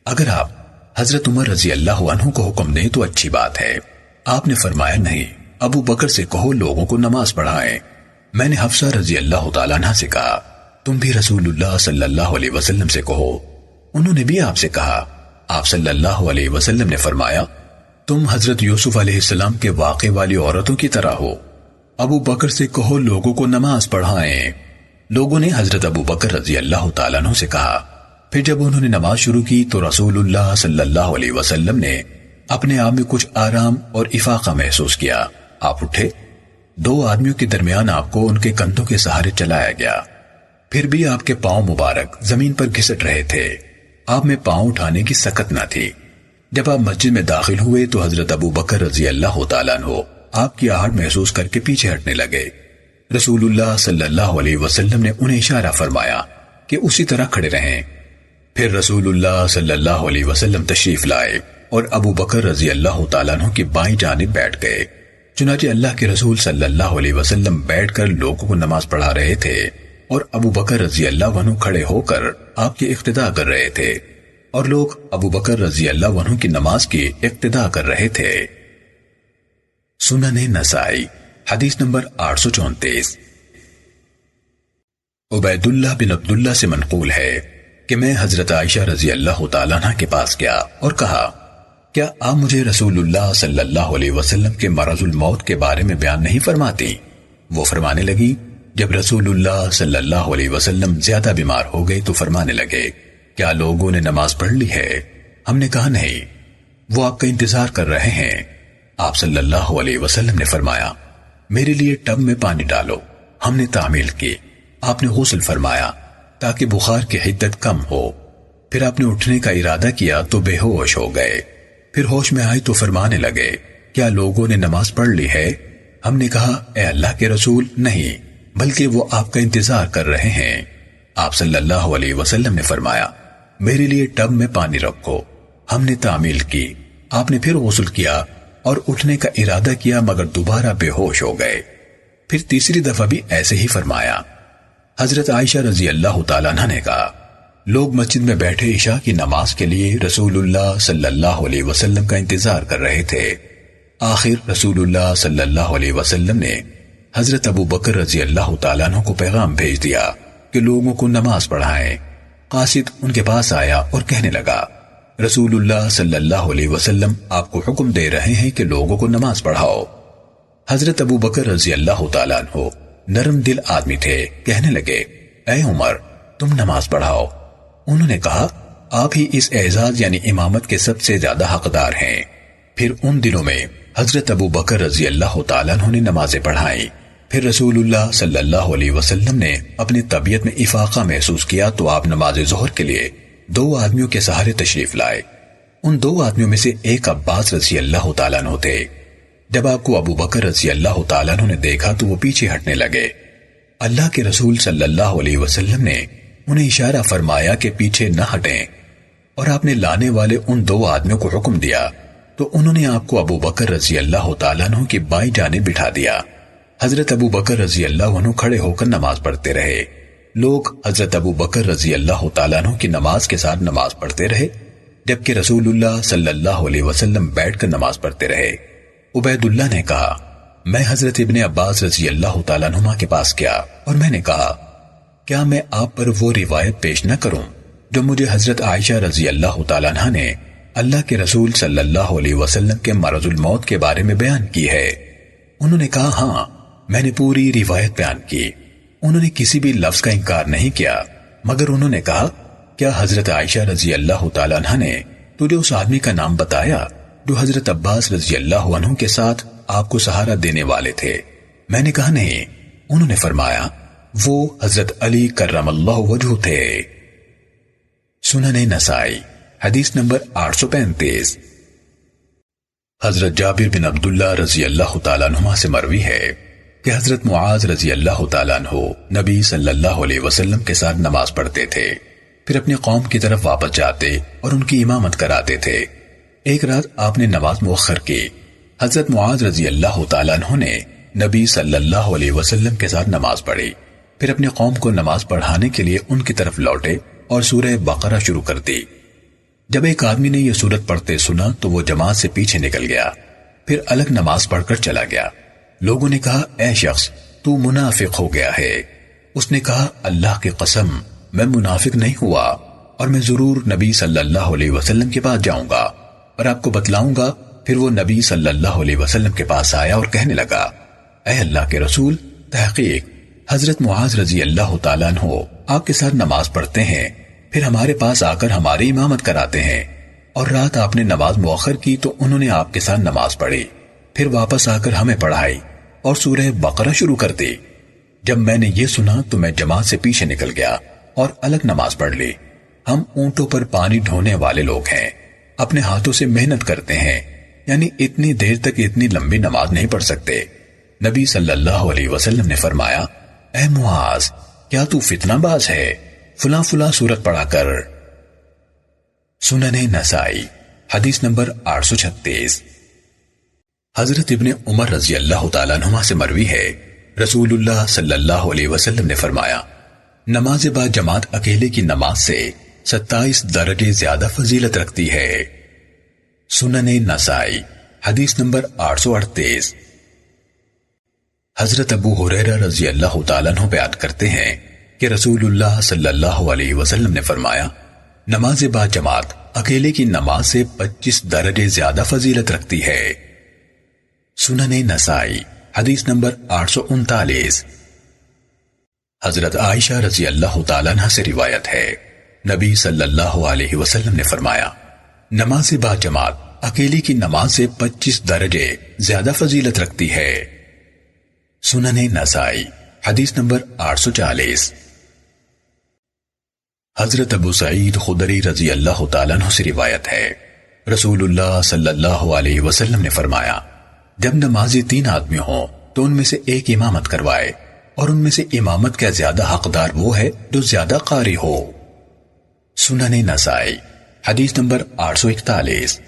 Speaker 1: اگر آپ حضرت عمر رضی اللہ عنہ کو حکم دیں تو اچھی بات ہے۔ آپ نے فرمایا، نہیں، ابو بکر سے کہو لوگوں کو نماز پڑھائیں۔ میں نے حفصہ رضی اللہ تعالیٰ عنہ سے کہا، تم بھی رسول اللہ صلی اللہ علیہ وسلم سے کہو۔ انہوں نے بھی آپ سے کہا۔ آپ صلی اللہ علیہ وسلم نے فرمایا، تم حضرت یوسف علیہ السلام کے واقعے والی عورتوں کی طرح ہو۔ ابو بکر سے کہو لوگوں کو نماز پڑھائیں۔ لوگوں نے حضرت ابو بکر رضی اللہ تعالیٰ عنہ سے کہا۔ پھر جب انہوں نے نماز شروع کی تو رسول اللہ صلی اللہ علیہ وسلم نے اپنے آپ میں کچھ آرام اور افاقہ محسوس کیا۔ آپ اٹھے، دو آدمیوں کے درمیان آپ کو ان کے کندھوں کے سہارے چلایا گیا، پھر بھی آپ کے پاؤں مبارک زمین پر گھسٹ رہے تھے۔ آپ میں پاؤں اٹھانے کی سکت نہ تھی۔ جب آپ مسجد میں داخل ہوئے تو حضرت ابو بکر رضی اللہ تعالیٰ عنہ آپ کی آہٹ محسوس کر کے پیچھے ہٹنے لگے۔ رسول اللہ صلی اللہ علیہ وسلم نے انہیں اشارہ فرمایا کہ اسی طرح کھڑے رہیں۔ پھر رسول اللہ صلی اللہ علیہ وسلم تشریف لائے اور ابو بکر رضی اللہ تعالیٰ عنہ کی بائیں جانب بیٹھ گئے۔ چنانچہ اللہ کے رسول صلی اللہ علیہ وسلم بیٹھ کر لوگوں کو نماز پڑھا رہے تھے اور ابو بکر رضی اللہ عنہ کھڑے ہو کر آپ کی اقتداء کر رہے تھے، اور لوگ ابو بکر رضی اللہ عنہ کی نماز کی اقتداء کر رہے تھے۔ سنن نسائی حدیث نمبر 834۔ عبید اللہ بن عبداللہ سے منقول ہے کہ میں حضرت عائشہ رضی اللہ تعالیٰ عنہ کے پاس گیا اور کہا، کیا آپ مجھے رسول اللہ صلی اللہ علیہ وسلم کے مرض الموت کے بارے میں بیان نہیں فرماتی؟ وہ فرمانے لگی، جب رسول اللہ صلی اللہ علیہ وسلم زیادہ بیمار ہو گئے تو فرمانے لگے، کیا لوگوں نے نماز پڑھ لی ہے؟ ہم نے کہا، نہیں، وہ آپ کا انتظار کر رہے ہیں۔ آپ صلی اللہ علیہ وسلم نے فرمایا، میرے لیے ٹب میں پانی ڈالو۔ ہم نے تعمیل کی۔ آپ نے غسل فرمایا تاکہ بخار کی حدت کم ہو۔ پھر آپ نے اٹھنے کا ارادہ کیا تو بے ہوش ہو گئے۔ پھر ہوش میں آئے تو فرمانے لگے، کیا لوگوں نے نماز پڑھ لی ہے؟ ہم نے کہا، اے اللہ کے رسول، نہیں، بلکہ وہ آپ کا انتظار کر رہے ہیں۔ آپ صلی اللہ علیہ وسلم نے فرمایا، میرے لیے ٹب میں پانی رکھو۔ ہم نے تعمیل کی۔ آپ نے پھر غسل کیا اور اٹھنے کا ارادہ کیا، مگر دوبارہ بے ہوش ہو گئے۔ پھر تیسری دفعہ بھی ایسے ہی فرمایا۔ حضرت عائشہ رضی اللہ تعالیٰ عنہ نے کہا، لوگ مسجد میں بیٹھے عشاء کی نماز کے لیے رسول اللہ صلی اللہ علیہ وسلم کا انتظار کر رہے تھے۔ آخر رسول اللہ صلی اللہ علیہ وسلم نے حضرت ابو بکر رضی اللہ تعالیٰ عنہ کو پیغام بھیج دیا کہ لوگوں کو نماز پڑھائیں۔ قاصد ان کے پاس آیا اور کہنے لگا، رسول اللہ صلی اللہ علیہ وسلم آپ کو حکم دے رہے ہیں کہ لوگوں کو نماز پڑھاؤ۔ حضرت ابو بکر رضی اللہ تعالیٰ عنہ نرم دل آدمی تھے، کہنے لگے، اے عمر، تم نماز پڑھاؤ۔ انہوں نے کہا، آپ ہی اس اعزاز یعنی امامت کے سب سے زیادہ حقدار ہیں۔ پھر ان دنوں میں حضرت ابو بکر رضی اللہ تعالیٰ عنہ نے نمازیں پڑھائیں۔ پھر رسول اللہ صلی اللہ علیہ وسلم نے اپنی طبیعت میں افاقہ محسوس کیا تو آپ نماز ظہر کے لیے 2 آدمیوں کے سہارے تشریف لائے۔ ان 2 آدمیوں میں سے ایک عباس رضی اللہ تعالیٰ عنہ تھے۔ جب آپ کو ابو بکر رضی اللہ تعالیٰ عنہ نے دیکھا تو وہ پیچھے ہٹنے لگے۔ اللہ کے رسول صلی اللہ علیہ وسلم نے انہیں اشارہ فرمایا کہ پیچھے نہ ہٹیں، اور آپ نے لانے والے ان 2 آدمیوں کو حکم دیا تو انہوں نے آپ کو ابو بکر رضی اللہ تعالیٰ عنہ کی بائیں جانب بٹھا دیا۔ حضرت ابو بکر رضی اللہ عنہ کھڑے ہو کر نماز پڑھتے رہے۔ لوگ حضرت ابو بکر رضی اللہ تعالیٰ عنہ کی نماز کے ساتھ نماز پڑھتے رہے، جبکہ رسول اللہ صلی اللہ علیہ وسلم بیٹھ کر نماز پڑھتے رہے۔ عبید اللہ نے کہا، میں حضرت ابن عباس رضی اللہ تعالیٰ عنہما کے پاس گیا اور میں نے کہا، کیا میں آپ پر وہ روایت پیش نہ کروں جو مجھے حضرت عائشہ رضی اللہ تعالیٰ عنہ نے اللہ کے رسول صلی اللہ علیہ وسلم کے مرض الموت کے بارے میں بیان کی ہے؟ انہوں نے کہا، ہاں، میں نے پوری روایت بیان کی۔ انہوں نے کسی بھی لفظ کا انکار نہیں کیا، مگر انہوں نے کہا، کیا حضرت عائشہ رضی اللہ تعالیٰ عنہ نے تجھے اس آدمی کا نام بتایا جو حضرت عباس رضی اللہ عنہ کے ساتھ آپ کو سہارا دینے والے تھے؟ میں نے کہا، نہیں۔ انہوں نے فرمایا، وہ حضرت علی کرم اللہ وجہ تھے۔ سنن نسائی حدیث نمبر 835۔ حضرت جابر بن عبداللہ رضی اللہ تعالیٰ عنہ سے مروی ہے کہ حضرت معاذ رضی اللہ تعالیٰ عنہ نبی صلی اللہ علیہ وسلم کے ساتھ نماز پڑھتے تھے، پھر اپنی قوم کی طرف واپس جاتے اور ان کی امامت کراتے تھے۔ ایک رات آپ نے نماز مؤخر کی۔ حضرت معاذ رضی اللہ تعالیٰ عنہ نے نبی صلی اللہ علیہ وسلم کے ساتھ نماز پڑھی، پھر اپنی قوم کو نماز پڑھانے کے لیے ان کی طرف لوٹے اور سورہ بقرہ شروع کر دی۔ جب ایک آدمی نے یہ سورت پڑھتے سنا تو وہ جماعت سے پیچھے نکل گیا، پھر الگ نماز پڑھ کر چلا گیا۔ لوگوں نے کہا، اے شخص، تو منافق ہو گیا ہے۔ اس نے کہا، اللہ کی قسم، میں منافق نہیں ہوا، اور میں ضرور نبی صلی اللہ علیہ وسلم کے پاس جاؤں گا اور آپ کو بتلاؤں گا۔ پھر وہ نبی صلی اللہ علیہ وسلم کے پاس آیا اور کہنے لگا، اے اللہ کے رسول، تحقیق حضرت معاذ رضی اللہ تعالیٰ عنہ آپ کے ساتھ نماز پڑھتے ہیں، پھر ہمارے پاس آ کر ہماری امامت کراتے ہیں، اور رات آپ نے نماز مؤخر کی تو انہوں نے آپ کے ساتھ نماز پڑھی، پھر واپس آ کر ہمیں پڑھائی اور سورہ بقرہ شروع کر دی۔ جب میں نے یہ سنا تو میں جماعت سے پیچھے نکل گیا اور الگ نماز پڑھ لی۔ ہم اونٹوں پر پانی ڈھونے والے لوگ ہیں، اپنے ہاتھوں سے محنت کرتے ہیں، یعنی اتنی دیر تک اتنی لمبی نماز نہیں پڑھ سکتے۔ نبی صلی اللہ علیہ وسلم نے فرمایا، اے معاذ، کیا تو فتنہ باز ہے؟ فلاں فلاں سورت پڑھا کر۔ سنن نسائی حدیث نمبر 836۔ حضرت ابن عمر رضی اللہ تعالیٰ عنہما سے مروی ہے، رسول اللہ صلی اللہ علیہ وسلم نے فرمایا، نماز با جماعت اکیلے کی نماز سے 27 درجے زیادہ فضیلت رکھتی ہے۔ سنن نسائی حدیث نمبر 838۔ حضرت ابو ہریرہ رضی اللہ تعالیٰ عنہ بیان کرتے ہیں کہ رسول اللہ صلی اللہ علیہ وسلم نے فرمایا، نماز با جماعت اکیلے کی نماز سے 25 درجے زیادہ فضیلت رکھتی ہے۔ سنن نسائی حدیث نمبر 839۔ حضرت عائشہ رضی اللہ تعالیٰ عنہ سے روایت ہے، نبی صلی اللہ علیہ وسلم نے فرمایا، نماز با جماعت اکیلی کی نماز سے 25 درجے زیادہ فضیلت رکھتی ہے۔ سنن نسائی حدیث نمبر 840۔ حضرت ابو سعید خدری رضی اللہ تعالیٰ عنہ سے روایت ہے، رسول اللہ صلی اللہ علیہ وسلم نے فرمایا، جب نمازی 3 آدمی ہوں تو ان میں سے ایک امامت کروائے، اور ان میں سے امامت کا زیادہ حقدار وہ ہے جو زیادہ قاری ہو۔ سنن نسائی حدیث نمبر 841۔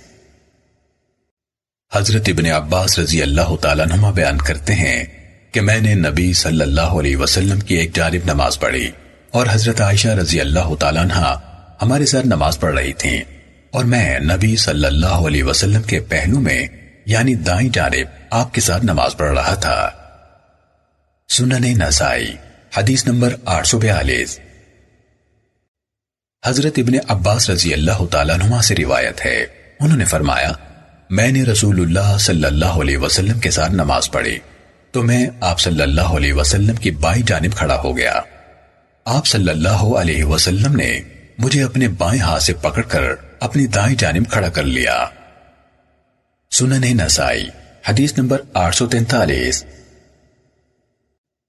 Speaker 1: حضرت ابن عباس رضی اللہ تعالیٰ عنہما بیان کرتے ہیں کہ میں نے نبی صلی اللہ علیہ وسلم کی ایک جانب نماز پڑھی، اور حضرت عائشہ رضی اللہ تعالیٰ عنہ ہمارے ساتھ نماز پڑھ رہی تھیں، اور میں نبی صلی اللہ علیہ وسلم کے پہلو میں یعنی دائیں جانب آپ کے ساتھ نماز پڑھ رہا تھا۔ سنن نسائی حدیث نمبر 842۔ حضرت ابن عباس رضی اللہ تعالیٰ عنہ سے روایت ہے، انہوں نے فرمایا، میں نے رسول اللہ صلی اللہ علیہ وسلم کے ساتھ نماز پڑھی تو میں آپ صلی اللہ علیہ وسلم کی بائیں جانب کھڑا ہو گیا۔ آپ صلی اللہ علیہ وسلم نے مجھے اپنے بائیں ہاتھ سے پکڑ کر اپنی دائیں جانب کھڑا کر لیا۔ سنن نسائی حدیث نمبر 843۔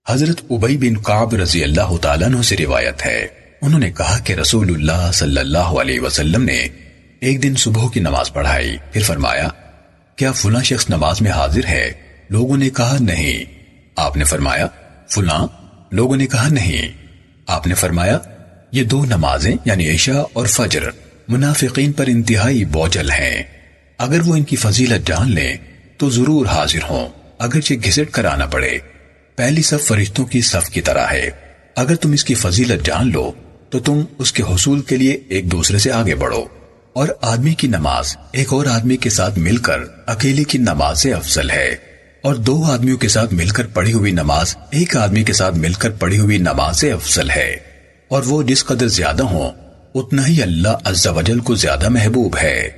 Speaker 1: حضرت ابی بن کعب رضی اللہ تعالیٰ عنہ سے روایت ہے، انہوں نے کہا کہ رسول اللہ صلی اللہ علیہ وسلم نے ایک دن صبح کی نماز پڑھائی، پھر فرمایا، کیا فلاں شخص نماز میں حاضر ہے؟ لوگوں نے کہا نہیں۔ آپ نے فرمایا، فلاں؟ لوگوں نے کہا نہیں۔ آپ نے فرمایا، یہ 2 نمازیں یعنی عشاء اور فجر منافقین پر انتہائی بوجھل ہیں، اگر وہ ان کی فضیلت جان لیں تو ضرور حاضر ہوں، اگرچہ گھسٹ کر آنا پڑے۔ پہلی صف فرشتوں کی صف کی طرح ہے، اگر تم اس کی فضیلت جان لو تو تم اس کے حصول کے لیے ایک دوسرے سے آگے بڑھو، اور آدمی کی نماز ایک اور آدمی کے ساتھ مل کر اکیلے کی نماز سے افضل ہے، اور 2 آدمیوں کے ساتھ مل کر پڑھی ہوئی نماز ایک آدمی کے ساتھ مل کر پڑھی ہوئی نماز سے افضل ہے، اور وہ جس قدر زیادہ ہوں اتنا ہی اللہ عز و جل کو زیادہ محبوب ہے۔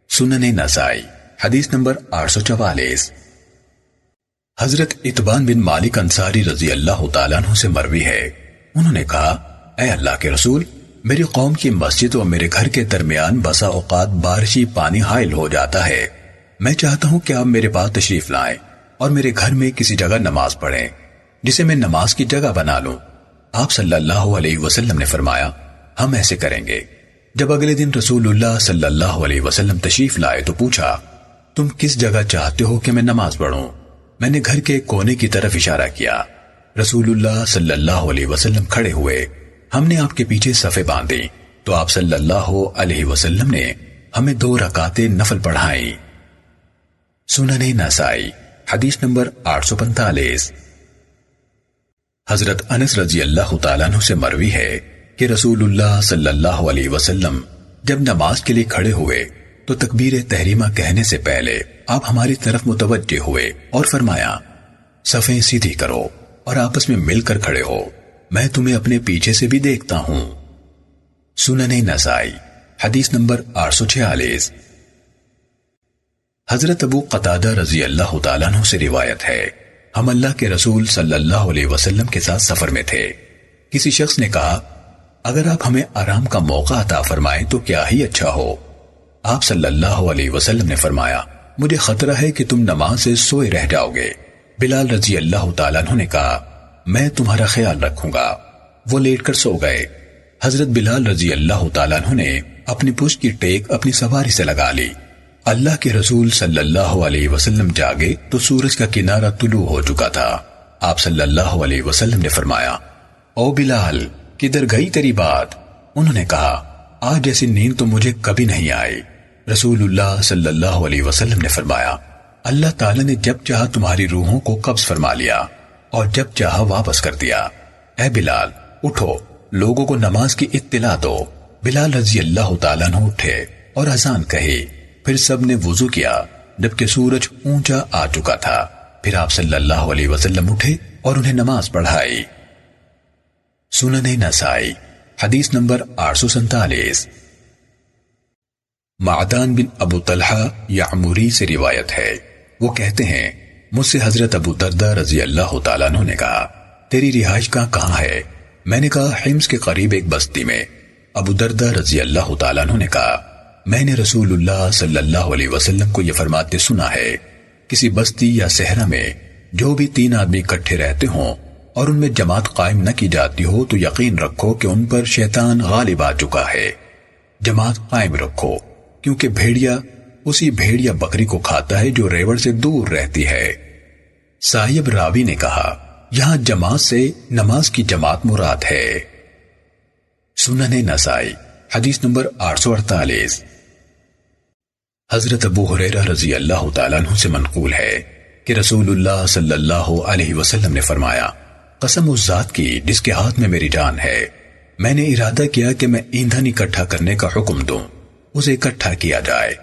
Speaker 1: سنن نسائی حدیث نمبر 844۔ حضرت اتبان بن مالک انصاری رضی اللہ تعالیٰ عنہ سے مروی ہے، انہوں نے کہا، اے اللہ کے رسول، میری قوم کی مسجد اور میرے گھر کے درمیان بسا اوقات بارشی پانی حائل ہو جاتا ہے، میں چاہتا ہوں کہ آپ میرے پاس تشریف لائیں اور میرے گھر میں کسی جگہ نماز پڑھیں جسے میں نماز کی جگہ بنا لوں۔ آپ صلی اللہ علیہ وسلم نے فرمایا، ہم ایسے کریں گے۔ جب اگلے دن رسول اللہ صلی اللہ علیہ وسلم تشریف لائے تو پوچھا، تم کس جگہ چاہتے ہو کہ میں نماز پڑھوں؟ میں نے گھر کے کونے کی طرف اشارہ کیا۔ رسول اللہ صلی اللہ علیہ وسلم کھڑے ہوئے، ہم نے آپ کے پیچھے صفیں باندھی تو آپ صلی اللہ علیہ وسلم نے ہمیں 2 رکعتیں نفل پڑھائیں۔ سنن نسائی حدیث نمبر 845۔ حضرت انس رضی اللہ تعالیٰ عنہ سے مروی ہے کہ رسول اللہ صلی اللہ علیہ وسلم جب نماز کے لیے کھڑے ہوئے تو تکبیر تحریمہ کہنے سے پہلے آپ ہماری طرف متوجہ ہوئے اور فرمایا، صفیں سیدھی کرو اور آپس میں مل کر کھڑے ہو، میں تمہیں اپنے پیچھے سے بھی دیکھتا ہوں۔ سنن نسائی حدیث نمبر 846۔ حضرت ابو قتادہ رضی اللہ تعالیٰ عنہ سے روایت ہے، ہم اللہ کے رسول صلی اللہ علیہ وسلم کے ساتھ سفر میں تھے، کسی شخص نے کہا، اگر آپ ہمیں آرام کا موقع عطا فرمائیں تو کیا ہی اچھا ہو۔ آپ صلی اللہ علیہ وسلم نے فرمایا، مجھے خطرہ ہے کہ تم نماز سے سوئے رہ جاؤ گے۔ بلال رضی اللہ تعالیٰ عنہ نے کہا، میں تمہارا خیال رکھوں گا۔ وہ لیٹ کر سو گئے۔ حضرت بلال رضی اللہ تعالیٰ عنہ نے اپنی پشت کی ٹیک اپنی سواری سے لگا لی۔ اللہ کے رسول صلی اللہ علیہ وسلم جاگے تو سورج کا کنارہ طلوع ہو چکا تھا۔ آپ صلی اللہ علیہ وسلم نے فرمایا، او بلال، کدھر گئی تیری بات؟ انہوں نے کہا، آج جیسی نیند تو مجھے کبھی نہیں آئی۔ رسول اللہ صلی اللہ علیہ وسلم نے فرمایا، اللہ تعالیٰ نے جب چاہا تمہاری روحوں کو قبض فرما لیا اور جب چاہا واپس کر دیا۔ اے بلال، اٹھو، لوگوں کو نماز کی اطلاع دو۔ بلال رضی اللہ تعالیٰ عنہ اٹھے اور اذان کہی، پھر سب نے وضو کیا جبکہ سورج اونچا آ چکا تھا۔ پھر آپ صلی اللہ علیہ وسلم اٹھے اور انہیں نماز پڑھائی۔ سنن نسائی حدیث نمبر 847۔ معدان بن ابو طلحہ یعموری سے روایت ہے، وہ کہتے ہیں، مجھ سے حضرت ابو دردہ رضی اللہ تعالیٰ عنہ نے کہا، تیری رہائش کہاں ہے؟ میں نے کہا، حمص کے قریب ایک بستی میں۔ ابو دردہ رضی اللہ تعالیٰ عنہ نے کہا، میں نے رسول اللہ صلی اللہ علیہ وسلم کو یہ فرماتے سنا ہے، کسی بستی یا صحرا میں جو بھی 3 آدمی اکٹھے رہتے ہوں اور ان میں جماعت قائم نہ کی جاتی ہو تو یقین رکھو کہ ان پر شیطان غالب آ چکا ہے۔ جماعت قائم رکھو، کیونکہ بھیڑیا اسی بھیڑیا بکری کو کھاتا ہے جو ریوڑ سے دور رہتی ہے۔ صاحب راوی نے کہا، یہاں جماعت سے نماز کی جماعت مراد ہے۔ سنن نسائی حدیث نمبر 848۔ حضرت ابو ہریرہ رضی اللہ تعالیٰ عنہ سے منقول ہے کہ رسول اللہ صلی اللہ علیہ وسلم نے فرمایا، قسم اس ذات کی جس کے ہاتھ میں میری جان ہے، میں نے ارادہ کیا کہ میں ایندھن اکٹھا کرنے کا حکم دوں، اسے اکٹھا کیا جائے،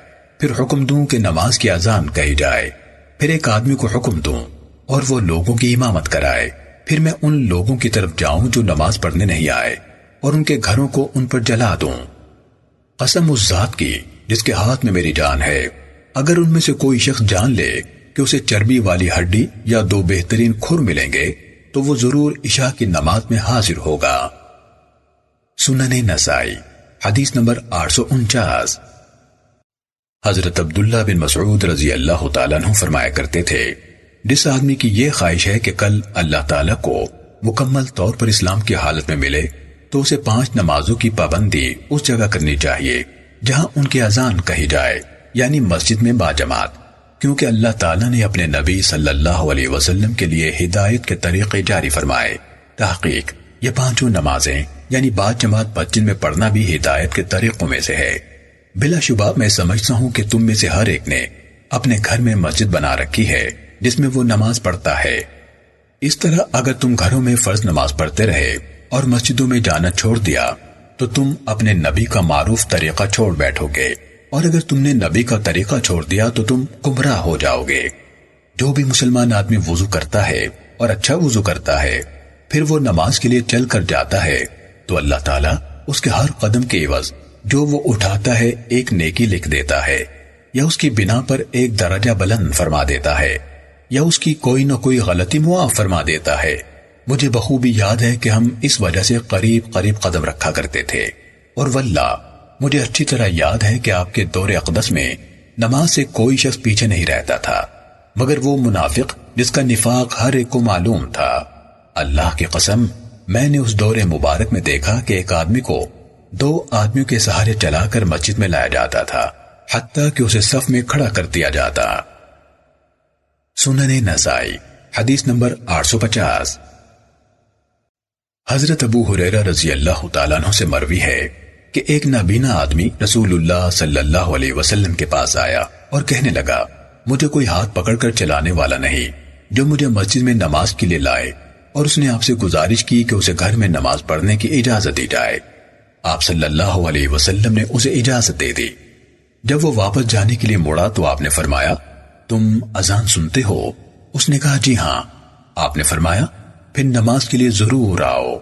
Speaker 1: پھر حکم دوں کہ نماز کی اذان کہی جائے، پھر ایک آدمی کو حکم دوں اور وہ لوگوں کی امامت کرائے، پھر میں ان لوگوں کی طرف جاؤں جو نماز پڑھنے نہیں آئے اور ان کے گھروں کو ان پر جلا دوں۔ قسم اس ذات کی جس کے ہاتھ میں میری جان ہے، اگر ان میں سے کوئی شخص جان لے کہ اسے چربی والی ہڈی یا 2 بہترین کھر ملیں گے تو وہ ضرور عشاء کی نماز میں حاضر ہوگا۔ سنن نسائی حدیث نمبر 849۔ حضرت عبداللہ بن مسعود رضی اللہ تعالیٰ عنہ فرمایا کرتے تھے، جس آدمی کی یہ خواہش ہے کہ کل اللہ تعالیٰ کو مکمل طور پر اسلام کی حالت میں ملے تو اسے 5 نمازوں کی پابندی اس جگہ کرنی چاہیے جہاں ان کی اذان کہی جائے، یعنی مسجد میں باجماعت، کیونکہ اللہ تعالیٰ نے اپنے نبی صلی اللہ علیہ وسلم کے لیے ہدایت کے طریقے جاری فرمائے۔ تحقیق یہ 5 نمازیں یعنی باجماعت مسجد میں پڑھنا بھی ہدایت کے طریقوں میں سے ہے۔ بلا شبہ میں سمجھتا ہوں کہ تم میں سے ہر ایک نے اپنے گھر میں مسجد بنا رکھی ہے جس میں وہ نماز پڑھتا ہے۔ اس طرح اگر تم گھروں میں فرض نماز پڑھتے رہے اور مسجدوں میں جانا چھوڑ دیا تو تم اپنے نبی کا معروف طریقہ چھوڑ بیٹھو گے، اور اگر تم نے نبی کا طریقہ چھوڑ دیا تو تم گمراہ ہو جاؤ گے۔ جو بھی مسلمان آدمی وضو کرتا ہے اور اچھا وضو کرتا ہے پھر وہ نماز کے لیے چل کر جاتا ہے تو اللہ تعالیٰ اس کے ہر قدم کے عوض جو وہ اٹھاتا ہے ایک نیکی لکھ دیتا ہے، یا اس کی بنا پر ایک درجہ بلند فرما دیتا ہے، یا اس کی کوئی نہ کوئی غلطی معاف فرما دیتا ہے۔ مجھے بخوبی یاد ہے کہ ہم اس وجہ سے قریب قریب قدم رکھا کرتے تھے، اور واللہ مجھے اچھی طرح یاد ہے کہ آپ کے دور اقدس میں نماز سے کوئی شخص پیچھے نہیں رہتا تھا مگر وہ منافق جس کا نفاق ہر ایک کو معلوم تھا۔ اللہ کی قسم میں نے اس دور مبارک میں دیکھا کہ ایک آدمی کو 2 آدمیوں کے سہارے چلا کر مسجد میں لایا جاتا تھا، حتیٰ کہ اسے صف میں کھڑا کر دیا جاتا۔ سنن نسائی حدیث نمبر 850۔ حضرت ابو ہریرہ رضی اللہ تعالیٰ عنہ سے مروی ہے کہ ایک نابینا آدمی رسول اللہ صلی اللہ علیہ وسلم کے پاس آیا اور کہنے لگا، مجھے کوئی ہاتھ پکڑ کر چلانے والا نہیں جو مجھے مسجد میں نماز کے لیے لائے، اور اس نے آپ سے گزارش کی کہ اسے گھر میں نماز پڑھنے کی اجازت دی جائے۔ آپ صلی اللہ علیہ وسلم نے اسے اجازت دے دی۔ جب وہ واپس جانے کے لیے مڑا تو آپ نے فرمایا، تم اذان سنتے ہو؟ اس نے کہا، جی ہاں۔ آپ نے فرمایا، پھر نماز کے لیے ضرور آؤ۔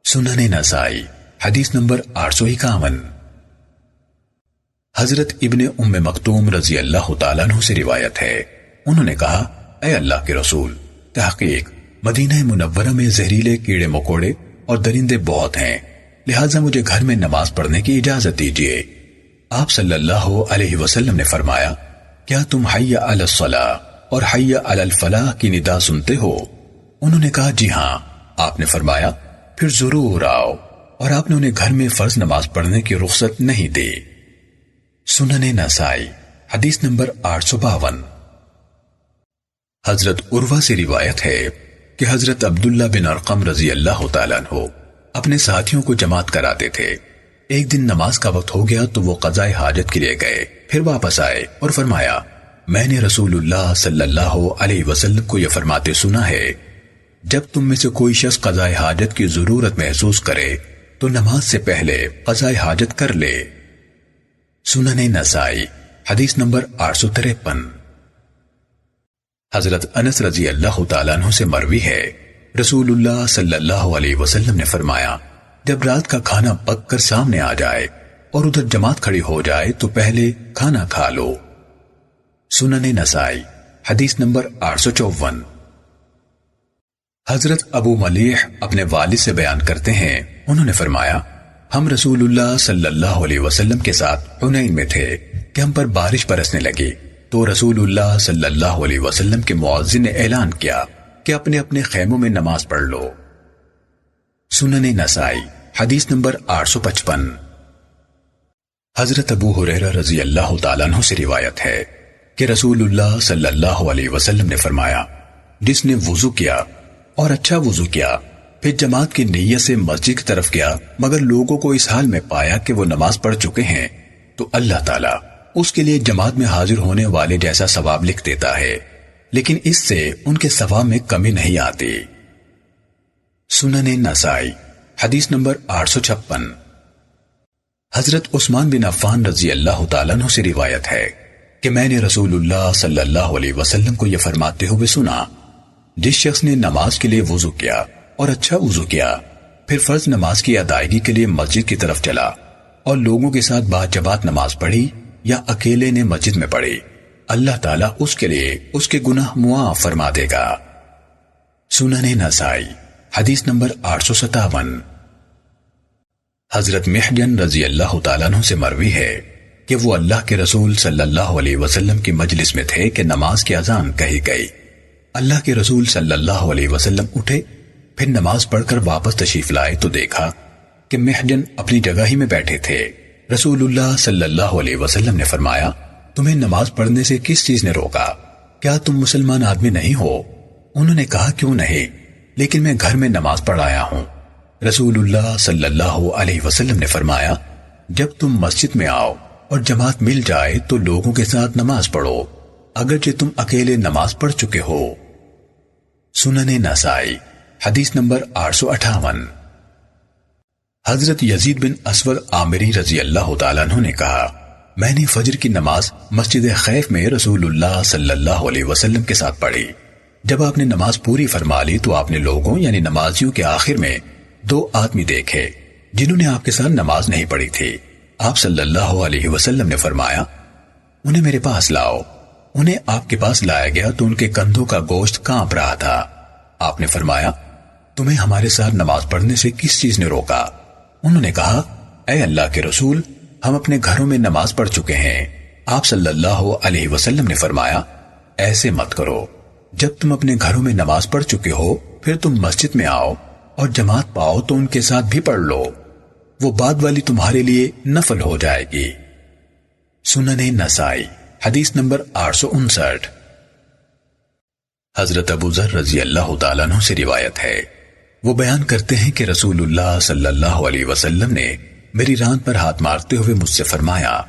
Speaker 1: سنن نسائی حدیث نمبر 851۔ حضرت ابن ام مکتوم رضی اللہ تعالیٰ عنہ سے روایت ہے، انہوں نے کہا، اے اللہ کے رسول، تحقیق مدینہ منورہ میں زہریلے کیڑے مکوڑے اور درندے بہت ہیں، لہٰذا مجھے گھر میں نماز پڑھنے کی اجازت دیجیے۔ آپ صلی اللہ علیہ وسلم نے فرمایا، کیا تم حی علی الصلاۃ اور حی علی الفلاح کی ندا سنتے ہو؟ انہوں نے کہا، جی ہاں۔ آپ نے فرمایا، پھر ضرور آؤ، اور آپ نے انہیں گھر میں فرض نماز پڑھنے کی رخصت نہیں دی۔ سنن نسائی حدیث نمبر 852۔ حضرت عروہ سے روایت ہے کہ حضرت عبداللہ بن ارقم رضی اللہ تعالیٰ عنہ اپنے ساتھیوں کو جماعت کراتے تھے۔ ایک دن نماز کا وقت ہو گیا تو وہ قضاء حاجت کے لیے گئے، پھر واپس آئے اور فرمایا، میں نے رسول اللہ صلی اللہ علیہ وسلم کو یہ فرماتے سنا ہے، جب تم میں سے کوئی شخص قضاء حاجت کی ضرورت محسوس کرے تو نماز سے پہلے قضاء حاجت کر لے۔ سنن نسائی حدیث نمبر 853۔ حضرت انس رضی اللہ تعالیٰ عنہ سے مروی ہے، رسول اللہ صلی اللہ علیہ وسلم نے فرمایا، جب رات کا کھانا پک کر سامنے آ جائے اور ادھر جماعت کھڑی ہو جائے تو پہلے کھانا کھا لو۔ سنن نسائی حدیث نمبر 854۔ حضرت ابو ملیح اپنے والد سے بیان کرتے ہیں، انہوں نے فرمایا، ہم رسول اللہ صلی اللہ علیہ وسلم کے ساتھ حنین میں تھے کہ ہم پر بارش برسنے لگی تو رسول اللہ صلی اللہ علیہ وسلم کے مؤذن نے اعلان کیا، کہ اپنے اپنے خیموں میں نماز پڑھ لو۔ سنن نسائی حدیث نمبر 855۔ حضرت ابو ہریرہ رضی اللہ تعالیٰ عنہ سے روایت ہے کہ رسول اللہ صلی اللہ علیہ وسلم نے فرمایا، جس نے وضو کیا اور اچھا وضو کیا پھر جماعت کی نیت سے مسجد کی طرف گیا مگر لوگوں کو اس حال میں پایا کہ وہ نماز پڑھ چکے ہیں تو اللہ تعالیٰ اس کے لیے جماعت میں حاضر ہونے والے جیسا ثواب لکھ دیتا ہے، لیکن اس سے ان کے ثواب میں کمی نہیں آتی۔ سنن نسائی حدیث نمبر 856۔ حضرت عثمان بن عفان رضی اللہ تعالیٰ عنہ سے روایت ہے کہ میں نے رسول اللہ صلی اللہ علیہ وسلم کو یہ فرماتے ہوئے سنا، جس شخص نے نماز کے لیے وضو کیا اور اچھا وضو کیا پھر فرض نماز کی ادائیگی کے لیے مسجد کی طرف چلا اور لوگوں کے ساتھ باجماعت نماز پڑھی یا اکیلے نے مسجد میں پڑھی، اللہ تعالیٰ اس کے لیے اس کے گناہ معاف فرما دے گا۔ سنن نسائی حدیث نمبر 857۔ حضرت محجن رضی اللہ تعالیٰ عنہ سے مروی ہے کہ وہ اللہ کے رسول صلی اللہ علیہ وسلم کی مجلس میں تھے کہ نماز کی اذان کہی گئی۔ اللہ کے رسول صلی اللہ علیہ وسلم اٹھے پھر نماز پڑھ کر واپس تشریف لائے تو دیکھا کہ محجن اپنی جگہ ہی میں بیٹھے تھے۔ رسول اللہ صلی اللہ علیہ وسلم نے فرمایا، تمہیں نماز پڑھنے سے کس چیز نے روکا؟ کیا تم مسلمان آدمی نہیں ہو؟ انہوں نے کہا، کیوں نہیں، لیکن میں گھر میں نماز پڑھ آیا ہوں۔ رسول اللہ صلی اللہ علیہ وسلم نے فرمایا، جب تم مسجد میں آؤ اور جماعت مل جائے تو لوگوں کے ساتھ نماز پڑھو اگرچہ تم اکیلے نماز پڑھ چکے ہو۔ سنن نسائی حدیث نمبر 858۔ حضرت یزید بن اسود عامری رضی اللہ تعالیٰ عنہ نے کہا، میں نے فجر کی نماز مسجد خیف میں رسول اللہ صلی اللہ علیہ وسلم کے ساتھ پڑھی۔ جب آپ نے نماز پوری فرما لی تو آپ نے لوگوں یعنی نمازیوں کے آخر میں 2 آدمی دیکھے جنہوں نے آپ کے ساتھ نماز نہیں پڑھی تھی۔ آپ صلی اللہ علیہ وسلم نے فرمایا، انہیں میرے پاس لاؤ۔ انہیں آپ کے پاس لایا گیا تو ان کے کندھوں کا گوشت کانپ رہا تھا۔ آپ نے فرمایا، تمہیں ہمارے ساتھ نماز پڑھنے سے کس چیز نے روکا؟ انہوں نے کہا، اے اللہ کے رسول، ہم اپنے گھروں میں نماز پڑھ چکے ہیں۔ آپ صلی اللہ علیہ وسلم نے فرمایا، ایسے مت کرو، جب تم اپنے گھروں میں نماز پڑھ چکے ہو پھر تم مسجد میں آؤ اور جماعت پاؤ تو ان کے ساتھ بھی پڑھ لو، وہ بعد والی تمہارے لیے نفل ہو جائے گی۔ سنن نسائی حدیث نمبر 859۔ حضرت ابو ذر رضی اللہ تعالیٰ عنہ سے روایت ہے، وہ بیان کرتے ہیں کہ رسول اللہ صلی اللہ علیہ وسلم نے میری ران پر ہاتھ مارتے ہوئے مجھ سے فرمایا،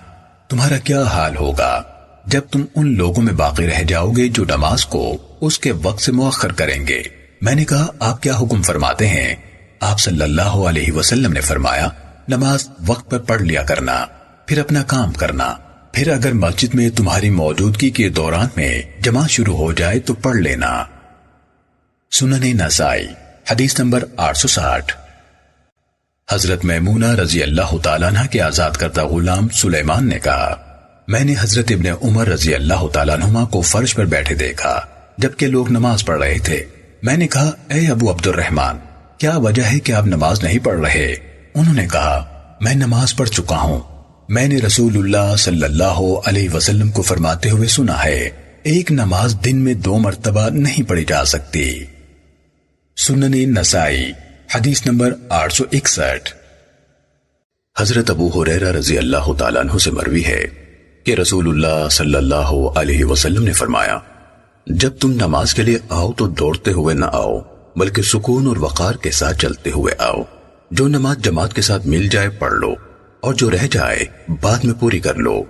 Speaker 1: تمہارا کیا حال ہوگا جب تم ان لوگوں میں باقی رہ جاؤ گے جو نماز کو اس کے وقت سے مؤخر کریں گے؟ میں نے کہا، آپ کیا حکم فرماتے ہیں؟ آپ صلی اللہ علیہ وسلم نے فرمایا، نماز وقت پر پڑھ لیا کرنا، پھر اپنا کام کرنا، پھر اگر مسجد میں تمہاری موجودگی کے دوران میں جماعت شروع ہو جائے تو پڑھ لینا۔ سنن نسائی حدیث نمبر 860۔ حضرت میمونہ رضی اللہ تعالیٰ عنہ کے آزاد کردہ غلام سلیمان نے کہا، میں نے حضرت ابن عمر رضی اللہ تعالیٰ عنہما کو فرش پر بیٹھے دیکھا جبکہ لوگ نماز پڑھ رہے تھے۔ میں نے کہا، اے ابو عبد الرحمن، کیا وجہ ہے کہ آپ نماز نہیں پڑھ رہے؟ انہوں نے کہا، میں نماز پڑھ چکا ہوں، میں نے رسول اللہ صلی اللہ علیہ وسلم کو فرماتے ہوئے سنا ہے، ایک نماز دن میں 2 مرتبہ نہیں پڑھی جا سکتی۔ سنن نسائی حدیث نمبر 861۔ حضرت ابو ہریرہ رضی اللہ تعالیٰ عنہ سے مروی ہے کہ رسول اللہ صلی اللہ علیہ وسلم نے فرمایا، جب تم نماز کے لیے آؤ تو دوڑتے ہوئے نہ آؤ بلکہ سکون اور وقار کے ساتھ چلتے ہوئے آؤ۔ جو نماز جماعت کے ساتھ مل جائے پڑھ لو اور جو رہ جائے بعد میں پوری کر لو۔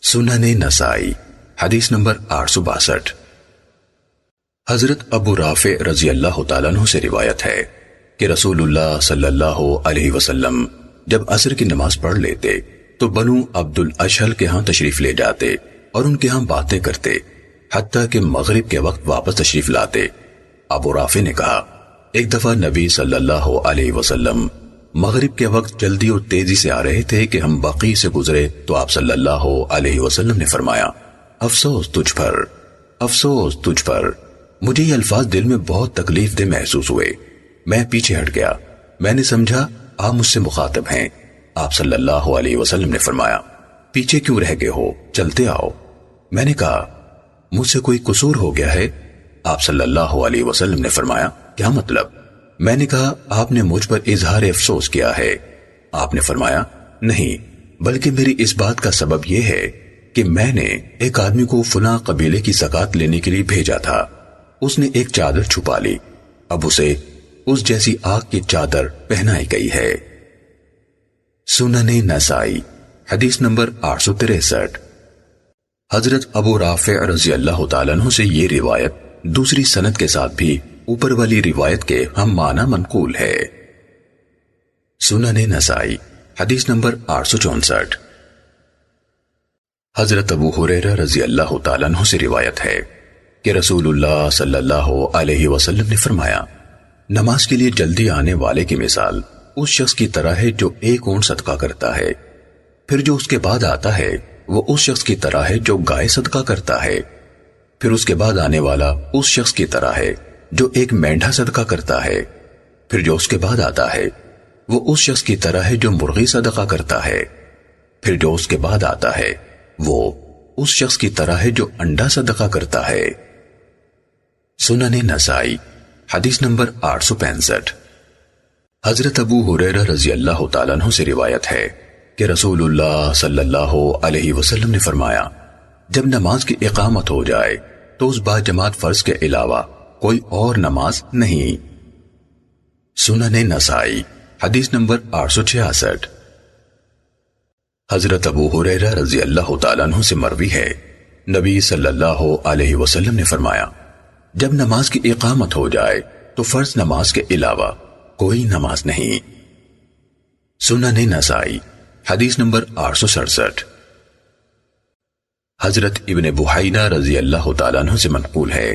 Speaker 1: سنن نسائی حدیث نمبر 862۔ حضرت ابو رافع رضی اللہ تعالیٰ عنہ سے روایت ہے کہ رسول اللہ صلی اللہ علیہ وسلم جب عصر کی نماز پڑھ لیتے تو بنو عبد الاشہل کے ہاں تشریف لے جاتے اور ان کے ہاں باتیں کرتے حتیٰ کہ مغرب کے وقت واپس تشریف لاتے۔ ابو رافع نے کہا، ایک دفعہ نبی صلی اللہ علیہ وسلم مغرب کے وقت جلدی اور تیزی سے آ رہے تھے کہ ہم بقیع سے گزرے تو آپ صلی اللہ علیہ وسلم نے فرمایا، افسوس تجھ پر، افسوس تجھ پر۔ مجھے یہ الفاظ دل میں بہت تکلیف دہ محسوس ہوئے۔ میں پیچھے ہٹ گیا، میں نے سمجھا آپ مجھ سے مخاطب ہیں۔ آپ صلی اللہ علیہ وسلم نے فرمایا، پیچھے کیوں رہ گئے ہو، چلتے آؤ۔ میں نے کہا، مجھ سے کوئی قصور ہو گیا ہے؟ آپ صلی اللہ علیہ وسلم نے فرمایا کیا مطلب؟ میں نے کہا آپ نے مجھ پر اظہار افسوس کیا ہے۔ آپ نے فرمایا نہیں، بلکہ میری اس بات کا سبب یہ ہے کہ میں نے ایک آدمی کو فلاں قبیلے کی زکات لینے کے لیے بھیجا تھا، اس نے ایک چادر چھپا لی، اب اسے اس جیسی آگ کی چادر پہنائی گئی ہے۔ سنن نسائی حدیث نمبر 863۔ حضرت ابو رافع رضی اللہ تعالیٰ عنہ سے یہ روایت دوسری سند کے ساتھ بھی اوپر والی روایت کے ہم معنی منقول ہے۔ سنن نسائی حدیث نمبر 864۔ حضرت ابو ہریرہ رضی اللہ تعالیٰ عنہ سے روایت ہے کہ رسول اللہ صلی اللہ علیہ وسلم نے فرمایا، نماز کے لیے جلدی آنے والے کی مثال اس شخص کی طرح ہے جو ایک اونٹ صدقہ کرتا ہے، پھر جو اس کے بعد آتا ہے وہ اس شخص کی طرح ہے جو گائے صدقہ کرتا ہے، پھر اس کے بعد آنے والا اس شخص کی طرح ہے جو ایک مینڈھا صدقہ کرتا ہے، پھر جو اس کے بعد آتا ہے وہ اس شخص کی طرح ہے جو مرغی صدقہ کرتا ہے، پھر جو اس کے بعد آتا ہے وہ اس شخص کی طرح ہے جو انڈا صدقہ کرتا ہے۔ سنن نسائی حدیث نمبر 865۔ حضرت ابو ہریرہ رضی اللہ تعالیٰ عنہ سے روایت ہے کہ رسول اللہ صلی اللہ علیہ وسلم نے فرمایا، جب نماز کی اقامت ہو جائے تو اس با جماعت فرض کے علاوہ کوئی اور نماز نہیں۔ سنن نسائی حدیث نمبر 866۔ حضرت ابو ہریرہ رضی اللہ تعالیٰ عنہ سے مروی ہے، نبی صلی اللہ علیہ وسلم نے فرمایا، جب نماز کی اقامت ہو جائے تو فرض نماز کے علاوہ کوئی نماز نہیں۔ سنن نسائی حدیث نمبر 867۔ حضرت ابن بحینہ رضی اللہ تعالیٰ عنہ سے منقول ہے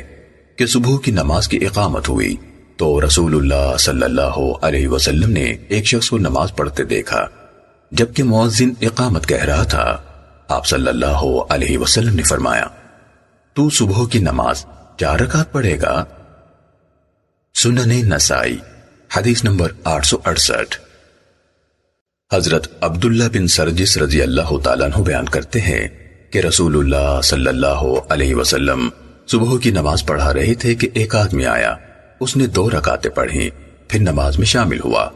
Speaker 1: کہ صبح کی نماز کی اقامت ہوئی تو رسول اللہ صلی اللہ علیہ وسلم نے ایک شخص کو نماز پڑھتے دیکھا، جبکہ مؤذن اقامت کہہ رہا تھا۔ آپ صلی اللہ علیہ وسلم نے فرمایا، تو صبح کی نماز 4 رکعت پڑھے گا۔ سنن نسائی حدیث نمبر 868۔ حضرت عبداللہ بن سرجس رضی اللہ تعالیٰ عنہ بیان کرتے ہیں کہ رسول اللہ صلی اللہ علیہ وسلم صبح کی نماز پڑھا رہے تھے کہ ایک آدمی آیا، اس نے 2 رکعتیں پڑھی، پھر نماز میں شامل ہوا۔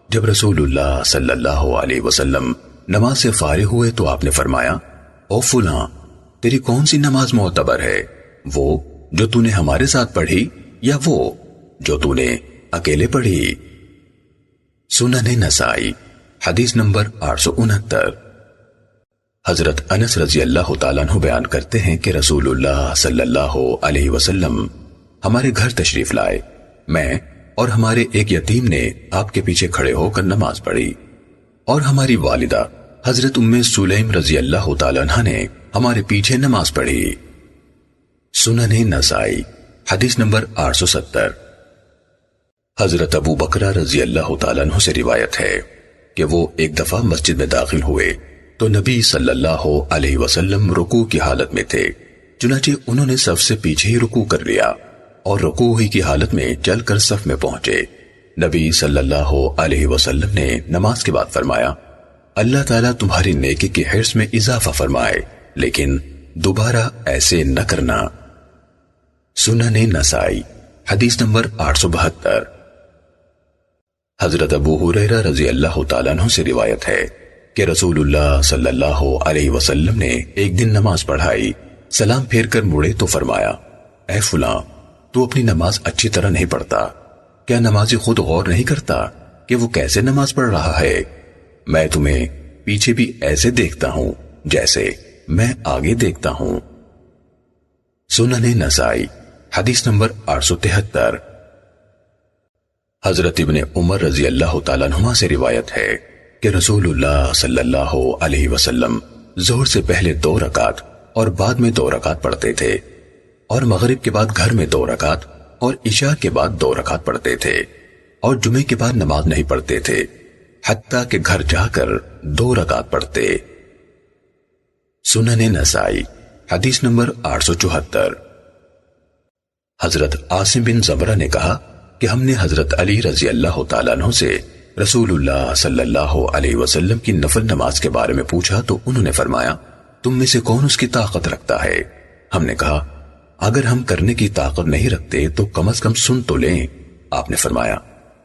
Speaker 1: جب رسول اللہ صلی اللہ علیہ وسلم نماز سے فارغ ہوئے تو آپ نے فرمایا، او فلاں، تیری کون سی نماز معتبر ہے، وہ جو تو نے ہمارے ساتھ پڑھی یا وہ جو تو نے اکیلے پڑھی؟ سنن نسائی حدیث نمبر 869۔ حضرت انس رضی اللہ تعالیٰ عنہ بیان کرتے ہیں کہ رسول اللہ صلی اللہ علیہ وسلم ہمارے گھر تشریف لائے، میں اور ہمارے ایک یتیم نے آپ کے پیچھے کھڑے ہو کر نماز پڑھی، اور ہماری والدہ حضرت ام سلیم رضی اللہ تعالیٰ عنہ نے ہمارے پیچھے نماز پڑھی۔ سنن نسائی حدیث نمبر 870۔ حضرت ابو بکرہ رضی اللہ تعالیٰ عنہ سے روایت ہے کہ وہ ایک دفعہ مسجد میں داخل ہوئے تو نبی صلی اللہ علیہ وسلم رکوع کی حالت میں تھے، چنانچہ انہوں نے صف سے پیچھے ہی رکوع کر لیا اور رکوع ہی کی حالت میں چل کر صف میں پہنچے۔ نبی صلی اللہ علیہ وسلم نے نماز کے بعد فرمایا، اللہ تعالیٰ تمہاری نیکی کی حرص میں اضافہ فرمائے، لیکن دوبارہ ایسے نہ کرنا۔ سنن نسائی حدیث نمبر 872۔ حضرت ابو ہریرہ رضی اللہ تعالیٰ عنہ سے روایت ہے کہ رسول اللہ صلی اللہ علیہ وسلم نے ایک دن نماز پڑھائی، سلام پھیر کر مڑے تو فرمایا، اے فلاں، تو اپنی نماز اچھی طرح نہیں پڑھتا، کیا نمازی خود غور نہیں کرتا کہ وہ کیسے نماز پڑھ رہا ہے؟ میں تمہیں پیچھے بھی ایسے دیکھتا ہوں جیسے میں آگے دیکھتا ہوں۔ سنن نسائی حدیث نمبر 873۔ حضرت ابن عمر رضی اللہ تعالیٰ عنہما سے روایت ہے کہ رسول اللہ صلی اللہ علیہ وسلم ظہر سے پہلے 2 رکعت اور بعد میں 2 رکعت پڑھتے تھے، اور مغرب کے بعد گھر میں 2 رکعت اور عشاء کے بعد 2 رکعت پڑھتے تھے، اور جمعے کے بعد نماز نہیں پڑھتے تھے حتیٰ کہ گھر جا کر 2 رکعت پڑھتے۔ سنن نسائی حدیث نمبر 874۔ حضرت عاصم بن زمرہ نے کہا کہ ہم نے حضرت علی رضی اللہ تعالیٰ عنہ سے رسول اللہ صلی اللہ علیہ وسلم کی نفل نماز کے بارے میں پوچھا تو انہوں نے فرمایا، تم میں سے کون اس کی طاقت رکھتا ہے؟ ہم نے کہا، اگر ہم کرنے کی طاقت نہیں رکھتے تو کم از کم سن تو لیں۔ آپ نے فرمایا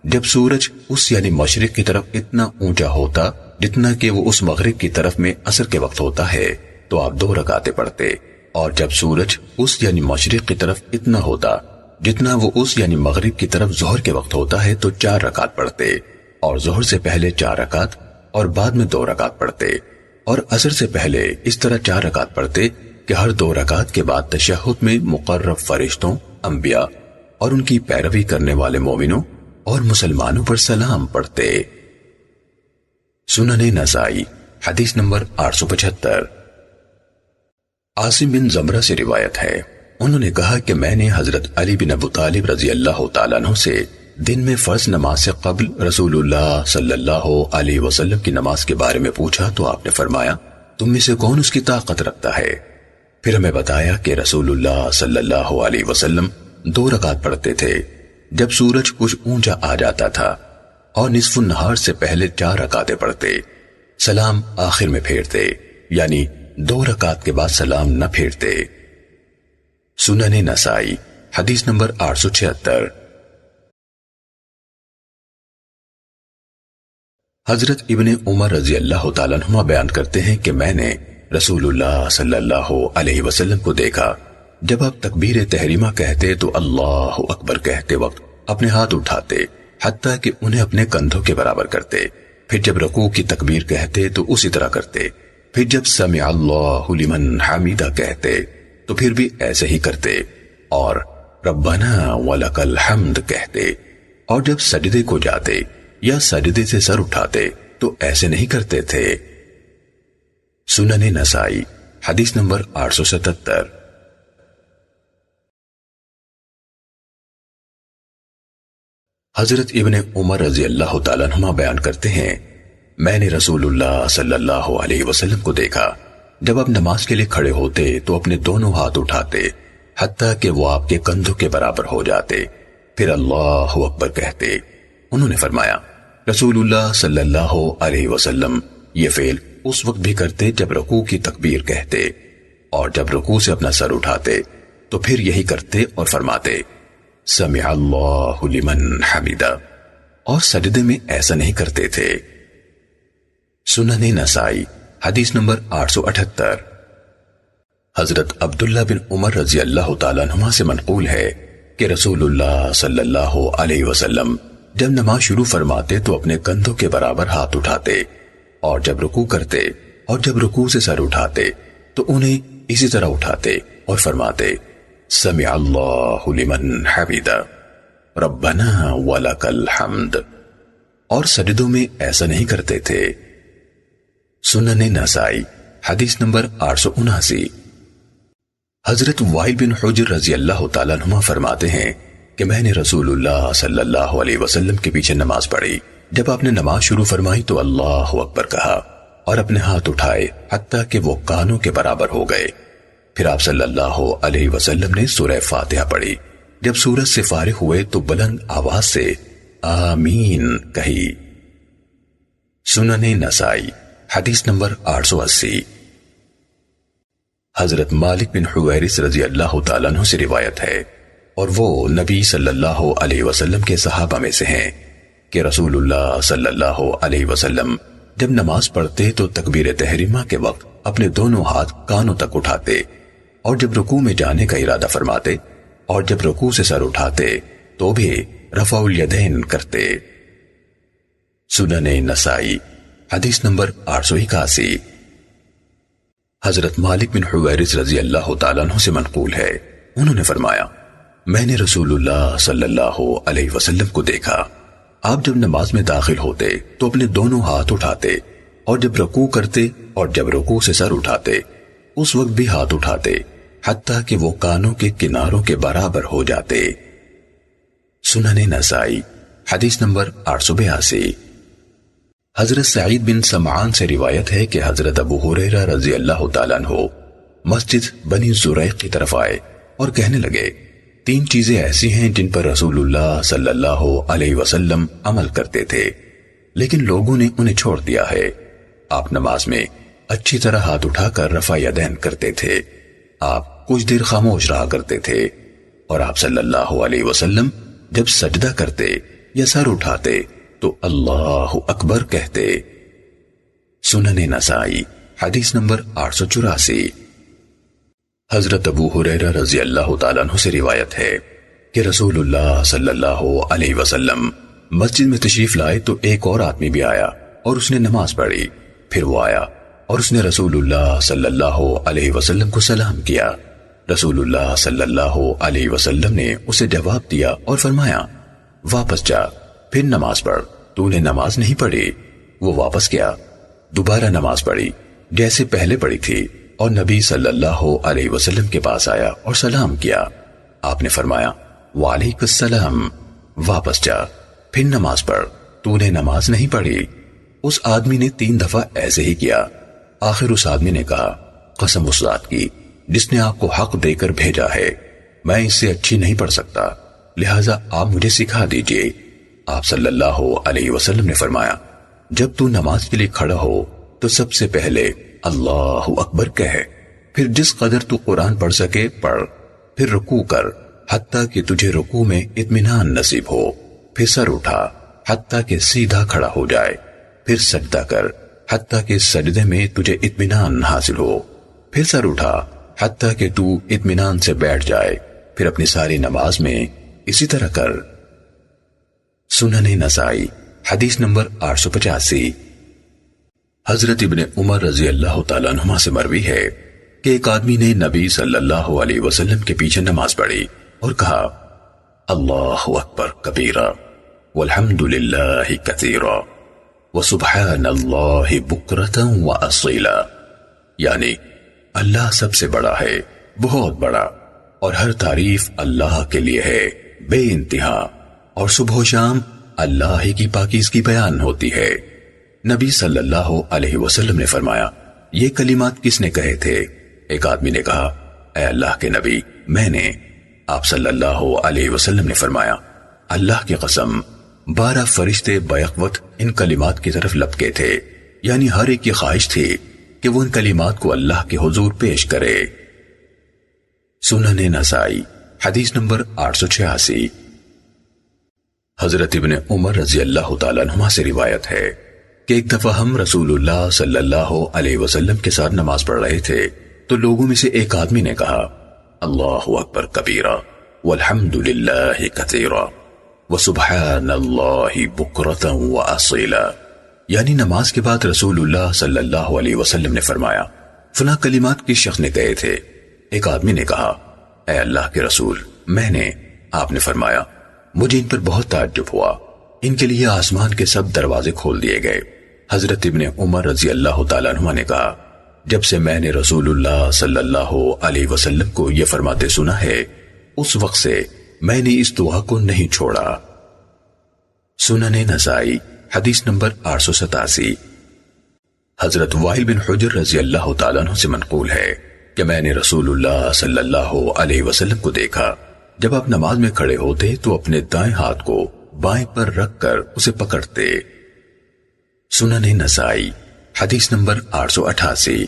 Speaker 1: جب سورج اس یعنی مشرق کی طرف اتنا اونچا ہوتا جتنا کہ وہ اس مغرب کی طرف میں عصر کے وقت ہوتا ہے تو آپ 2 رکعتیں پڑھتے، اور جب سورج اس یعنی مشرق کی طرف اتنا ہوتا جتنا وہ اس یعنی مغرب کی طرف ظہر کے وقت ہوتا ہے تو 4 رکعت پڑھتے، اور ظہر سے پہلے 4 رکعت اور بعد میں 2 رکعت پڑھتے، اور عصر سے پہلے اس طرح 4 رکعت پڑھتے کہ ہر 2 رکعت کے بعد تشہد میں مقرب فرشتوں، انبیاء اور ان کی پیروی کرنے والے مومنوں اور مسلمانوں پر سلام پڑھتے۔ سنن نسائی حدیث نمبر 875۔ عاصم بن زمرہ سے روایت ہے، انہوں نے کہا کہ میں نے حضرت علی بن ابو طالب رضی اللہ تعالیٰ عنہ سے دن میں فرض نماز سے قبل رسول اللہ صلی اللہ علیہ وسلم کی نماز کے بارے میں پوچھا تو آپ نے فرمایا تم میں سے کون اس کی طاقت رکھتا ہے؟ پھر ہمیں بتایا کہ رسول اللہ صلی اللہ علیہ وسلم 2 رکعت پڑھتے تھے جب سورج کچھ اونچا آ جاتا تھا، اور نصف النہار سے پہلے 4 رکعتیں پڑھتے، سلام آخر میں پھیرتے، یعنی 2 رکعت کے بعد سلام نہ پھیرتے۔ سنن نسائی حدیث نمبر 876۔ حضرت ابن عمر رضی اللہ تعالیٰ عنہما بیان کرتے ہیں کہ میں نے رسول اللہ صلی اللہ علیہ وسلم کو دیکھا جب آپ تکبیر تحریمہ کہتے تو اللہ اکبر کہتے وقت اپنے ہاتھ اٹھاتے حتیٰ کہ انہیں اپنے کندھوں کے برابر کرتے، پھر جب رکوع کی تکبیر کہتے تو اسی طرح کرتے، پھر جب سمع اللہ لمن حمیدہ کہتے تو پھر بھی ایسے ہی کرتے، اور ربنا ولک الحمد کہتے، اور جب سجدے کو جاتے یا سجدے سے سر اٹھاتے تو ایسے نہیں کرتے تھے۔ سنن نسائی حدیث نمبر 877۔ حضرت ابن عمر رضی اللہ تعالیٰ عنہما بیان کرتے ہیں میں نے رسول اللہ صلی اللہ علیہ وسلم کو دیکھا جب آپ نماز کے لیے کھڑے ہوتے تو اپنے دونوں ہاتھ اٹھاتے حتیٰ کہ وہ آپ کے کندھوں کے برابر ہو جاتے، پھر اللہ اکبر کہتے۔ انہوں نے فرمایا رسول اللہ صلی اللہ علیہ وسلم یہ فعل اس وقت بھی کرتے جب رکوع کی تکبیر کہتے، اور جب رکوع سے اپنا سر اٹھاتے تو پھر یہی کرتے اور فرماتے سمع اللہ لمن حمیدہ، اور سجدے میں ایسا نہیں کرتے تھے۔ سنن نسائی حدیث نمبر 878۔ حضرت عبداللہ بن عمر رضی اللہ تعالیٰ عنہما سے منقول ہے کہ رسول اللہ صلی اللہ علیہ وسلم جب نماز شروع فرماتے تو اپنے کندھوں کے برابر ہاتھ اٹھاتے، اور جب رکوع کرتے اور جب رکوع سے سر اٹھاتے تو انہیں اسی طرح اٹھاتے اور فرماتے سمع اللہ لمن حمیدہ ربنا ولک الحمد، اور سجدوں میں ایسا نہیں کرتے تھے۔ سنن نسائی حدیث نمبر 879۔ حضرت وائل بن حجر رضی اللہ تعالیٰ عنہ فرماتے ہیں کہ میں نے رسول اللہ صلی اللہ علیہ وسلم کے پیچھے نماز پڑھی، جب آپ نے نماز شروع فرمائی تو اللہ اکبر کہا اور اپنے ہاتھ اٹھائے حتیٰ کہ وہ کانوں کے برابر ہو گئے، پھر آپ صلی اللہ علیہ وسلم نے سورہ فاتحہ پڑھی، جب سورج سے فارغ ہوئے تو بلند آواز سے آمین کہی۔ سنن نسائی حدیث نمبر 880۔ حضرت مالک بن حویرث رضی اللہ تعالیٰ عنہ سے روایت ہے، اور وہ نبی صلی اللہ علیہ وسلم کے صحابہ میں سے ہیں کہ رسول اللہ صلی اللہ علیہ وسلم جب نماز پڑھتے تو تکبیر تحریمہ کے وقت اپنے دونوں ہاتھ کانوں تک اٹھاتے، اور جب رکوع میں جانے کا ارادہ فرماتے اور جب رکوع سے سر اٹھاتے تو بھی رفع الیدین کرتے۔ سنن نسائی حدیث نمبر 881۔ حضرت مالک بن حویرث رضی اللہ تعالیٰ عنہ سے منقول ہے، انہوں نے فرمایا میں نے رسول اللہ صلی اللہ علیہ وسلم کو دیکھا، آپ جب نماز میں داخل ہوتے تو اپنے دونوں ہاتھ اٹھاتے، اور جب رکوع کرتے اور جب رکوع سے سر اٹھاتے اس وقت بھی ہاتھ اٹھاتے حتیٰ کہ وہ کانوں کے کناروں کے برابر ہو جاتے۔ سنن نسائی حدیث نمبر 882۔ حضرت سعید بن سمعان سے روایت ہے کہ حضرت ابو ہریرہ رضی اللہ تعالیٰ عنہ مسجد بنی زریق کی طرف آئے اور کہنے لگے 3 چیزیں ایسی ہیں جن پر رسول اللہ صلی اللہ علیہ وسلم عمل کرتے تھے لیکن لوگوں نے انہیں چھوڑ دیا ہے۔ آپ نماز میں اچھی طرح ہاتھ اٹھا کر رفع یدین کرتے تھے، آپ کچھ دیر خاموش رہا کرتے تھے، اور آپ صلی اللہ علیہ وسلم جب سجدہ کرتے یا سر اٹھاتے تو اللہ اکبر کہتے۔ سنن نسائی حدیث نمبر 884۔ حضرت ابو ہریرہ رضی اللہ تعالیٰ عنہ سے روایت ہے کہ رسول اللہ صلی اللہ علیہ وسلم مسجد میں تشریف لائے تو ایک اور آدمی بھی آیا اور اس نے نماز پڑھی۔ پھر وہ آیا اور اس نے رسول اللہ صلی اللہ علیہ وسلم کو سلام کیا۔ رسول اللہ صلی اللہ علیہ وسلم نے اسے جواب دیا اور فرمایا، واپس جا، پھر نماز پڑھ، تو نے نماز نہیں پڑھی۔ وہ واپس گیا، دوبارہ نماز پڑھی جیسے پہلے پڑھی تھی، اور نبی صلی اللہ علیہ وسلم کے پاس آیا اور سلام کیا۔ آپ نے فرمایا، وعلیکم السلام، واپس جا، پھر نماز پڑھ، تو نے نماز نہیں پڑھی۔ اس آدمی نے 3 دفعہ ایسے ہی کیا۔ آخر اس آدمی نے کہا، قسم اس ذات کی جس نے آپ کو حق دے کر بھیجا ہے، میں اس سے اچھی نہیں پڑھ سکتا، لہٰذا آپ مجھے سکھا دیجئے۔ آپ صلی اللہ علیہ وسلم نے فرمایا، جب تو نماز کے لیے کھڑا ہو تو سب سے پہلے اللہ اکبر کہے، پھر جس قدر تو قرآن پڑھ سکے پڑھ، پھر رکوع کر حتیٰ کہ تجھے رکوع میں اطمینان نصیب ہو، پھر سر اٹھا حتیٰ کہ سیدھا کھڑا ہو جائے، پھر سجدہ کر حتیٰ کہ سجدے میں تجھے اطمینان حاصل ہو، پھر سر اٹھا حتیٰ کہ تو اطمینان سے بیٹھ جائے، پھر اپنی ساری نماز میں اسی طرح کر۔ سنن نسائی حدیث نمبر 885۔ حضرت ابن عمر رضی اللہ تعالیٰ عنہما سے مروی ہے کہ ایک آدمی نے نبی صلی اللہ علیہ وسلم کے پیچھے نماز پڑھی اور کہا، اللہ اکبر کبیرہ والحمد للہ کثیرہ وسبحان اللہ بکرۃ واصیلا، یعنی اللہ سب سے بڑا ہے، بہت بڑا، اور ہر تعریف اللہ کے لیے ہے بے انتہا، اور صبح و شام اللہ ہی کی پاکیزگی بیان ہوتی ہے۔ نبی صلی اللہ علیہ وسلم نے فرمایا، یہ کلمات کس نے کہے تھے؟ ایک آدمی نے کہا، اے اللہ کے نبی، میں نے۔ آپ صلی اللہ علیہ وسلم نے فرمایا، اللہ کی قسم 12 فرشتے بیک وقت ان کلمات کی طرف لپکے تھے، یعنی ہر ایک کی خواہش تھی کہ وہ ان کلمات کو اللہ کے حضور پیش کرے۔ سنن نسائی حدیث نمبر 886۔ حضرت ابن عمر رضی اللہ تعالیٰ عنہما سے روایت ہے کہ ایک دفعہ ہم رسول اللہ صلی اللہ علیہ وسلم کے ساتھ نماز پڑھ رہے تھے تو لوگوں میں سے ایک آدمی نے کہا، اللہ اکبر کبیرہ والحمد للہ کثیرہ وسبحان اللہ بکرۃ واصیلا، یعنی نماز کے بعد رسول اللہ صلی اللہ علیہ وسلم نے فرمایا، فلاں کلمات کس شخص نے کہے تھے؟ ایک آدمی نے کہا، اے اللہ کے رسول، میں نے۔ آپ نے فرمایا، مجھے ان پر بہت تعجب ہوا، ان کے لیے آسمان کے سب دروازے کھول دیے گئے۔ حضرت ابن عمر رضی اللہ تعالیٰ عنہ نے کہا، جب سے میں نے رسول اللہ صلی اللہ علیہ وسلم کو یہ فرماتے سنا ہے، اس وقت سے میں نے اس دعا کو نہیں چھوڑا۔ سنن نسائی حدیث نمبر 887۔ حضرت وائل بن حجر رضی اللہ تعالیٰ عنہ سے منقول ہے کہ میں نے رسول اللہ صلی اللہ علیہ وسلم کو دیکھا، جب آپ نماز میں کھڑے ہوتے تو اپنے دائیں ہاتھ کو بائیں پر رکھ کر اسے پکڑتے۔ سنن نسائی حدیث نمبر 888۔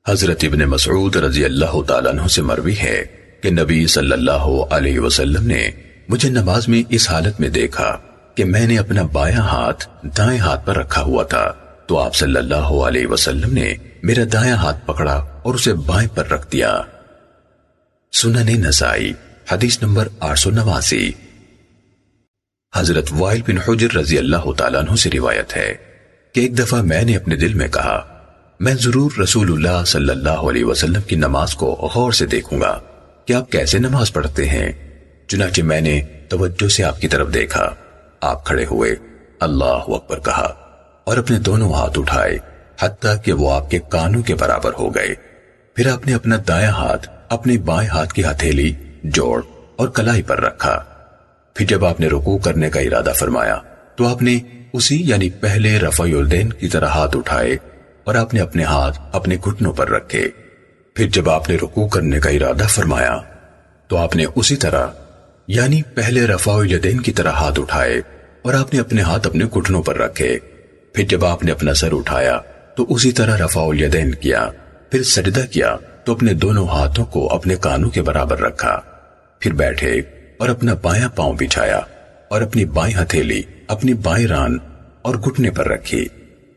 Speaker 1: حضرت ابن مسعود رضی اللہ تعالیٰ عنہ سے مروی ہے کہ نبی صلی اللہ علیہ وسلم نے مجھے نماز میں اس حالت میں دیکھا کہ میں نے اپنا بایاں ہاتھ دائیں ہاتھ پر رکھا ہوا تھا، تو آپ صلی اللہ علیہ وسلم نے میرا دایاں ہاتھ پکڑا اور اسے بائیں پر رکھ دیا۔ سنن نسائی حدیث نمبر 889۔ حضرت وائل بن حجر رضی اللہ تعالیٰ عنہ سے روایت ہے کہ ایک دفعہ میں نے اپنے دل میں کہا، میں ضرور رسول اللہ صلی اللہ علیہ وسلم کی نماز کو غور سے دیکھوں گا کہ آپ کیسے نماز پڑھتے ہیں۔ چنانچہ میں نے توجہ سے آپ کی طرف دیکھا، آپ کھڑے ہوئے، اللہ اکبر کہا اور اپنے دونوں ہاتھ اٹھائے حتیٰ کہ وہ آپ کے کانوں کے برابر ہو گئے۔ پھر آپ نے اپنا دایاں ہاتھ اپنے بائیں ہاتھ کی ہتھیلی، جوڑ اور کلائی پر رکھا۔ پھر جب آپ نے رکوع کرنے کا ارادہ فرمایا تو آپ نے اسی یعنی پہلے رفع الیدین کی طرح ہاتھ اٹھائے اور آپ نے اپنے ہاتھ اپنے گھٹنوں پر رکھے۔ پھر جب آپ نے رکوع کرنے کا ارادہ فرمایا تو آپ نے اسی طرح یعنی پہلے رفع الیدین کی طرح ہاتھ اٹھائے اور آپ نے اپنے ہاتھ اپنے گھٹنوں پر رکھے۔ پھر جب آپ نے اپنا سر اٹھایا تو اسی طرح رفع الیدین کیا، پھر سجدہ کیا تو اپنے دونوں ہاتھوں کو اپنے کانوں کے برابر رکھا، پھر بیٹھے اور اپنا بایاں پاؤں بچھایا اور اپنی بائیں ہتھیلی اپنی بائیں ران اور گھٹنے پر رکھی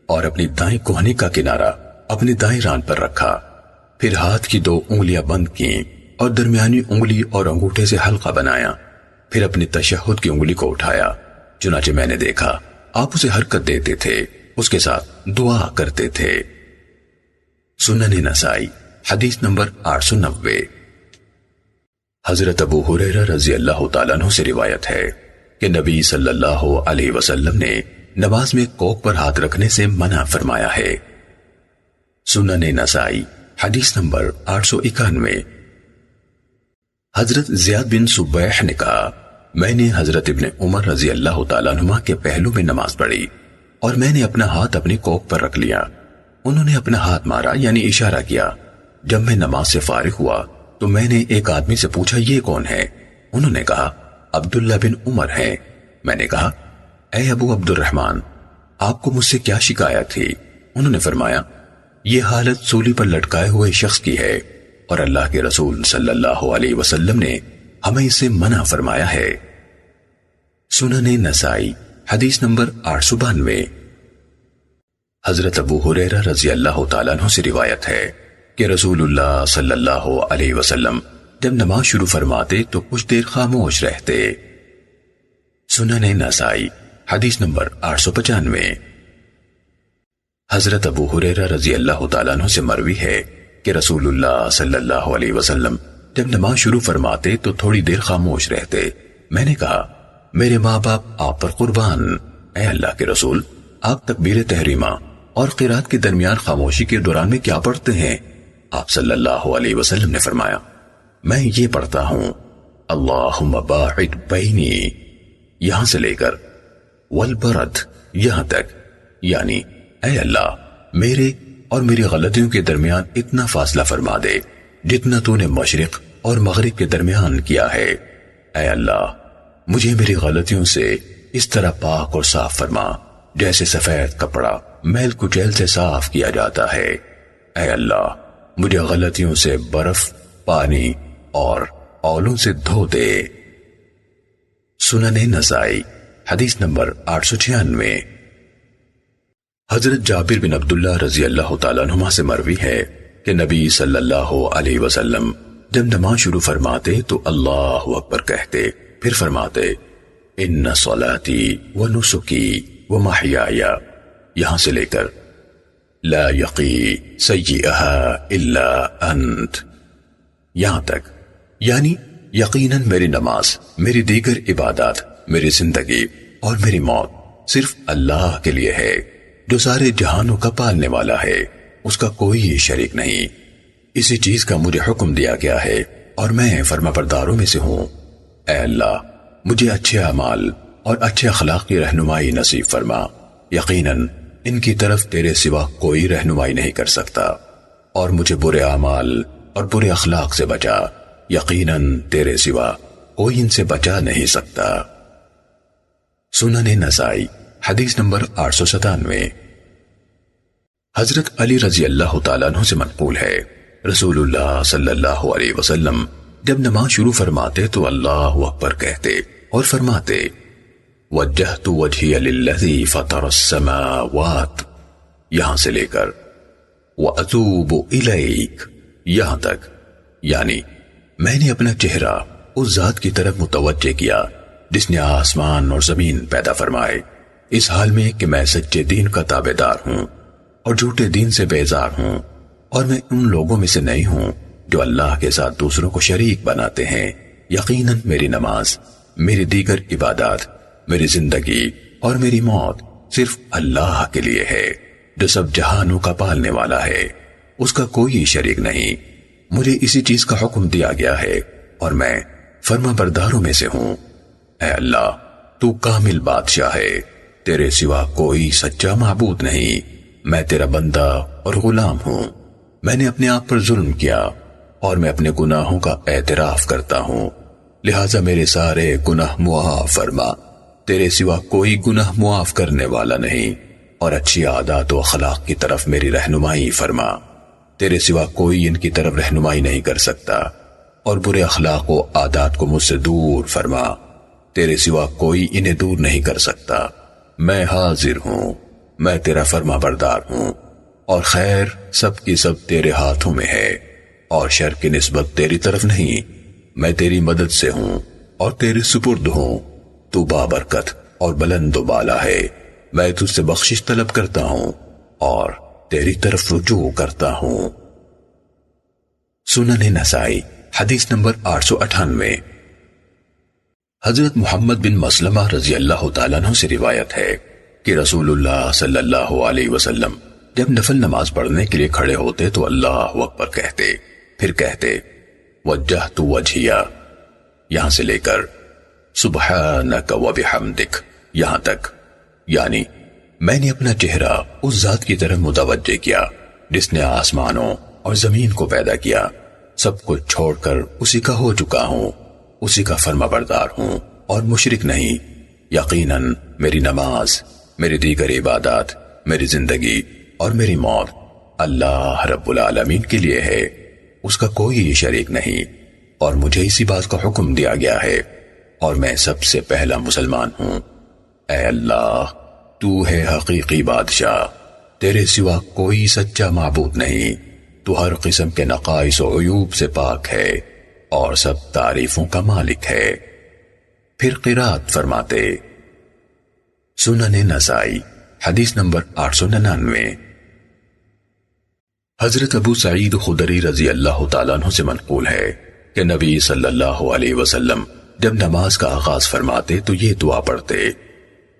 Speaker 1: اور اپنی دائیں کوہنی کا کنارہ اپنی دائیں ران پر رکھا، پھر ہاتھ کی 2 انگلیاں بند کیں اور درمیانی انگلی اور انگوٹھے سے حلقہ بنایا، پھر اپنی تشہد کی انگلی کو اٹھایا، چنانچہ میں نے دیکھا آپ اسے حرکت دیتے تھے، اس کے ساتھ دعا کرتے تھے۔ سنن نسائی حدیث نمبر 890۔ حضرت ابو ہریرہ رضی اللہ تعالیٰ عنہ سے روایت ہے کہ نبی صلی اللہ علیہ وسلم نے نماز میں کوک پر ہاتھ رکھنے سے منع فرمایا ہے۔ سنن نسائی حدیث نمبر 891۔ حضرت زیاد بن صبیح نے کہا میں نے حضرت ابن عمر رضی اللہ تعالیٰ عنہ کے پہلو میں نماز پڑھی اور میں نے اپنا ہاتھ اپنی کوک پر رکھ لیا، انہوں نے اپنا ہاتھ مارا یعنی اشارہ کیا۔ جب میں نماز سے فارغ ہوا تو میں نے ایک آدمی سے پوچھا یہ کون ہے؟ انہوں نے کہا عبداللہ بن عمر ہے۔ میں نے کہا اے ابو عبد الرحمن آپ کو مجھ سے کیا شکایت تھی؟ انہوں نے فرمایا یہ حالت سولی پر لٹکائے ہوئے شخص کی ہے اور اللہ کے رسول صلی اللہ علیہ وسلم نے ہمیں اسے منع فرمایا ہے۔ سنن نسائی حدیث نمبر 892۔ حضرت ابو ہریرہ رضی اللہ تعالیٰ عنہ سے روایت ہے کہ رسول اللہ صلی اللہ علیہ وسلم جب نماز شروع فرماتے تو کچھ دیر خاموش رہتے۔ سنن نسائی حدیث نمبر 895۔ حضرت ابو ہریرہ رضی اللہ تعالیٰ عنہ سے مروی ہے کہ رسول اللہ صلی اللہ علیہ وسلم جب نماز شروع فرماتے تو تھوڑی دیر خاموش رہتے۔ میں نے کہا میرے ماں باپ آپ پر قربان، اے اللہ کے رسول آپ تکبیر تحریمہ اور قرات کے درمیان خاموشی کے دوران میں کیا پڑھتے ہیں؟ آپ صلی اللہ علیہ وسلم نے فرمایا میں یہ پڑھتا ہوں اللہم باعد بینی یہاں سے لے کر والبرد یہاں تک، یعنی اے اللہ میرے اور میری غلطیوں کے درمیان اتنا فاصلہ فرما دے جتنا تو نے مشرق اور مغرب کے درمیان کیا ہے۔ اے اللہ مجھے میری غلطیوں سے اس طرح پاک اور صاف فرما جیسے سفید کپڑا میل کچیل سے صاف کیا جاتا ہے۔ اے اللہ مجھے غلطیوں سے برف، پانی اور اولوں سے دھو دے۔ سنن نسائی حدیث نمبر 896۔ حضرت جابر بن عبداللہ رضی اللہ تعالیٰ عنہما سے مروی ہے کہ نبی صلی اللہ علیہ وسلم جب نماز شروع فرماتے تو اللہ اکبر کہتے، پھر فرماتے ان صلاتی و نسکی و محیایا یہاں سے لے کر لا یقی سیئہا الا انت یہاں تک، یعنی یقیناً میری نماز، میری دیگر عبادات، میری زندگی اور میری موت صرف اللہ کے لیے ہے جو سارے جہانوں کا پالنے والا ہے، اس کا کوئی شریک نہیں۔ اسی چیز کا مجھے حکم دیا گیا ہے اور میں فرما برداروں میں سے ہوں۔ اے اللہ مجھے اچھے اعمال اور اچھے اخلاق کی رہنمائی نصیب فرما، یقیناً ان کی طرف تیرے سوا کوئی رہنمائی نہیں کر سکتا، اور مجھے برے اعمال اور برے اخلاق سے بچا، یقیناً تیرے سوا کوئی ان سے بچا نہیں سکتا۔ سنن نسائی حدیث نمبر 897۔ حضرت علی رضی اللہ تعالیٰ عنہ سے منقول ہے رسول اللہ صلی اللہ علیہ وسلم جب نماز شروع فرماتے تو اللہ اکبر کہتے اور فرماتے وجہت وجہی للذی فطر السماوات یہاں سے لے کر واتوب الیک یہاں تک، یعنی میں نے اپنا چہرہ اس ذات کی طرف متوجہ کیا جس نے آسمان اور زمین پیدا فرمائے، اس حال میں کہ میں سچے دین کا تابع دار ہوں اور جھوٹے دین سے بیزار ہوں، اور میں ان لوگوں میں سے نہیں ہوں جو اللہ کے ساتھ دوسروں کو شریک بناتے ہیں۔ یقیناً میری نماز، میری دیگر عبادات، میری زندگی اور میری موت صرف اللہ کے لیے ہے جو سب جہانوں کا پالنے والا ہے، اس کا کوئی شریک نہیں۔ مجھے اسی چیز کا حکم دیا گیا ہے اور میں فرما برداروں میں سے ہوں۔ اے اللہ تو کامل بادشاہ ہے، تیرے سوا کوئی سچا معبود نہیں، میں تیرا بندہ اور غلام ہوں، میں نے اپنے آپ پر ظلم کیا اور میں اپنے گناہوں کا اعتراف کرتا ہوں، لہٰذا میرے سارے گناہ معاف فرما، تیرے سوا کوئی گناہ معاف کرنے والا نہیں، اور اچھی عادات و اخلاق کی طرف میری رہنمائی فرما، تیرے سوا کوئی ان کی طرف رہنمائی نہیں کر سکتا، اور برے اخلاق و عادات کو مجھ سے دور فرما، تیرے سوا کوئی انہیں دور نہیں کر سکتا۔ میں حاضر ہوں، میں تیرا فرما بردار ہوں، اور خیر سب کی سب تیرے ہاتھوں میں ہے، اور شر کی نسبت تیری طرف نہیں۔ میں تیری مدد سے ہوں اور تیرے سپرد ہوں، تو بابرکت اور بلند و بالا ہے۔ میں تجھ سے بخشش طلب کرتا ہوں اور تیری طرف رجوع کرتا ہوں۔ سنن نسائی حدیث نمبر 898۔ حضرت محمد بن مسلمہ رضی اللہ تعالیٰ عنہ سے روایت ہے کہ رسول اللہ صلی اللہ علیہ وسلم جب نفل نماز پڑھنے کے لیے کھڑے ہوتے تو اللہ اکبر کہتے، پھر کہتے وجہت وجہیہ یہاں سے لے کر سبحانک وبحمدک یہاں تک، یعنی میں نے اپنا چہرہ اس ذات کی طرف متوجہ کیا جس نے آسمانوں اور زمین کو پیدا کیا، سب کچھ چھوڑ کر اسی کا ہو چکا ہوں، اسی کا فرما بردار ہوں اور مشرک نہیں۔ یقیناً میری نماز، میری دیگر عبادات، میری زندگی اور میری موت اللہ رب العالمین کے لیے ہے، اس کا کوئی شریک نہیں، اور مجھے اسی بات کا حکم دیا گیا ہے، اور میں سب سے پہلا مسلمان ہوں۔ اے اللہ، تو ہے حقیقی بادشاہ، تیرے سوا کوئی سچا معبود نہیں، تو ہر قسم کے نقائص و عیوب سے پاک ہے اور سب تعریفوں کا مالک ہے۔ پھر قرات فرماتے۔ سنن نسائی حدیث نمبر 899۔ حضرت ابو سعید خدری رضی اللہ تعالیٰ عنہ سے منقول ہے کہ نبی صلی اللہ علیہ وسلم جب نماز کا آغاز فرماتے تو یہ دعا پڑھتے،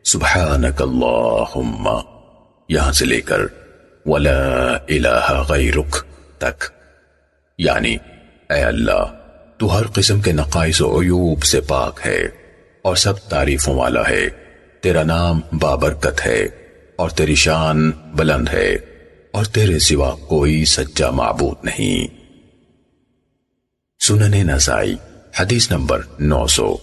Speaker 1: سبحانک اللہم یہاں سے لے کر ولا الہ غیرک تک، یعنی اے اللہ تو ہر قسم کے نقائص و عیوب سے پاک ہے اور سب تعریفوں والا ہے، تیرا نام بابرکت ہے اور تیری شان بلند ہے، اور تیرے سوا کوئی سچا معبود نہیں۔ سنن نسائی حدیث نمبر 900۔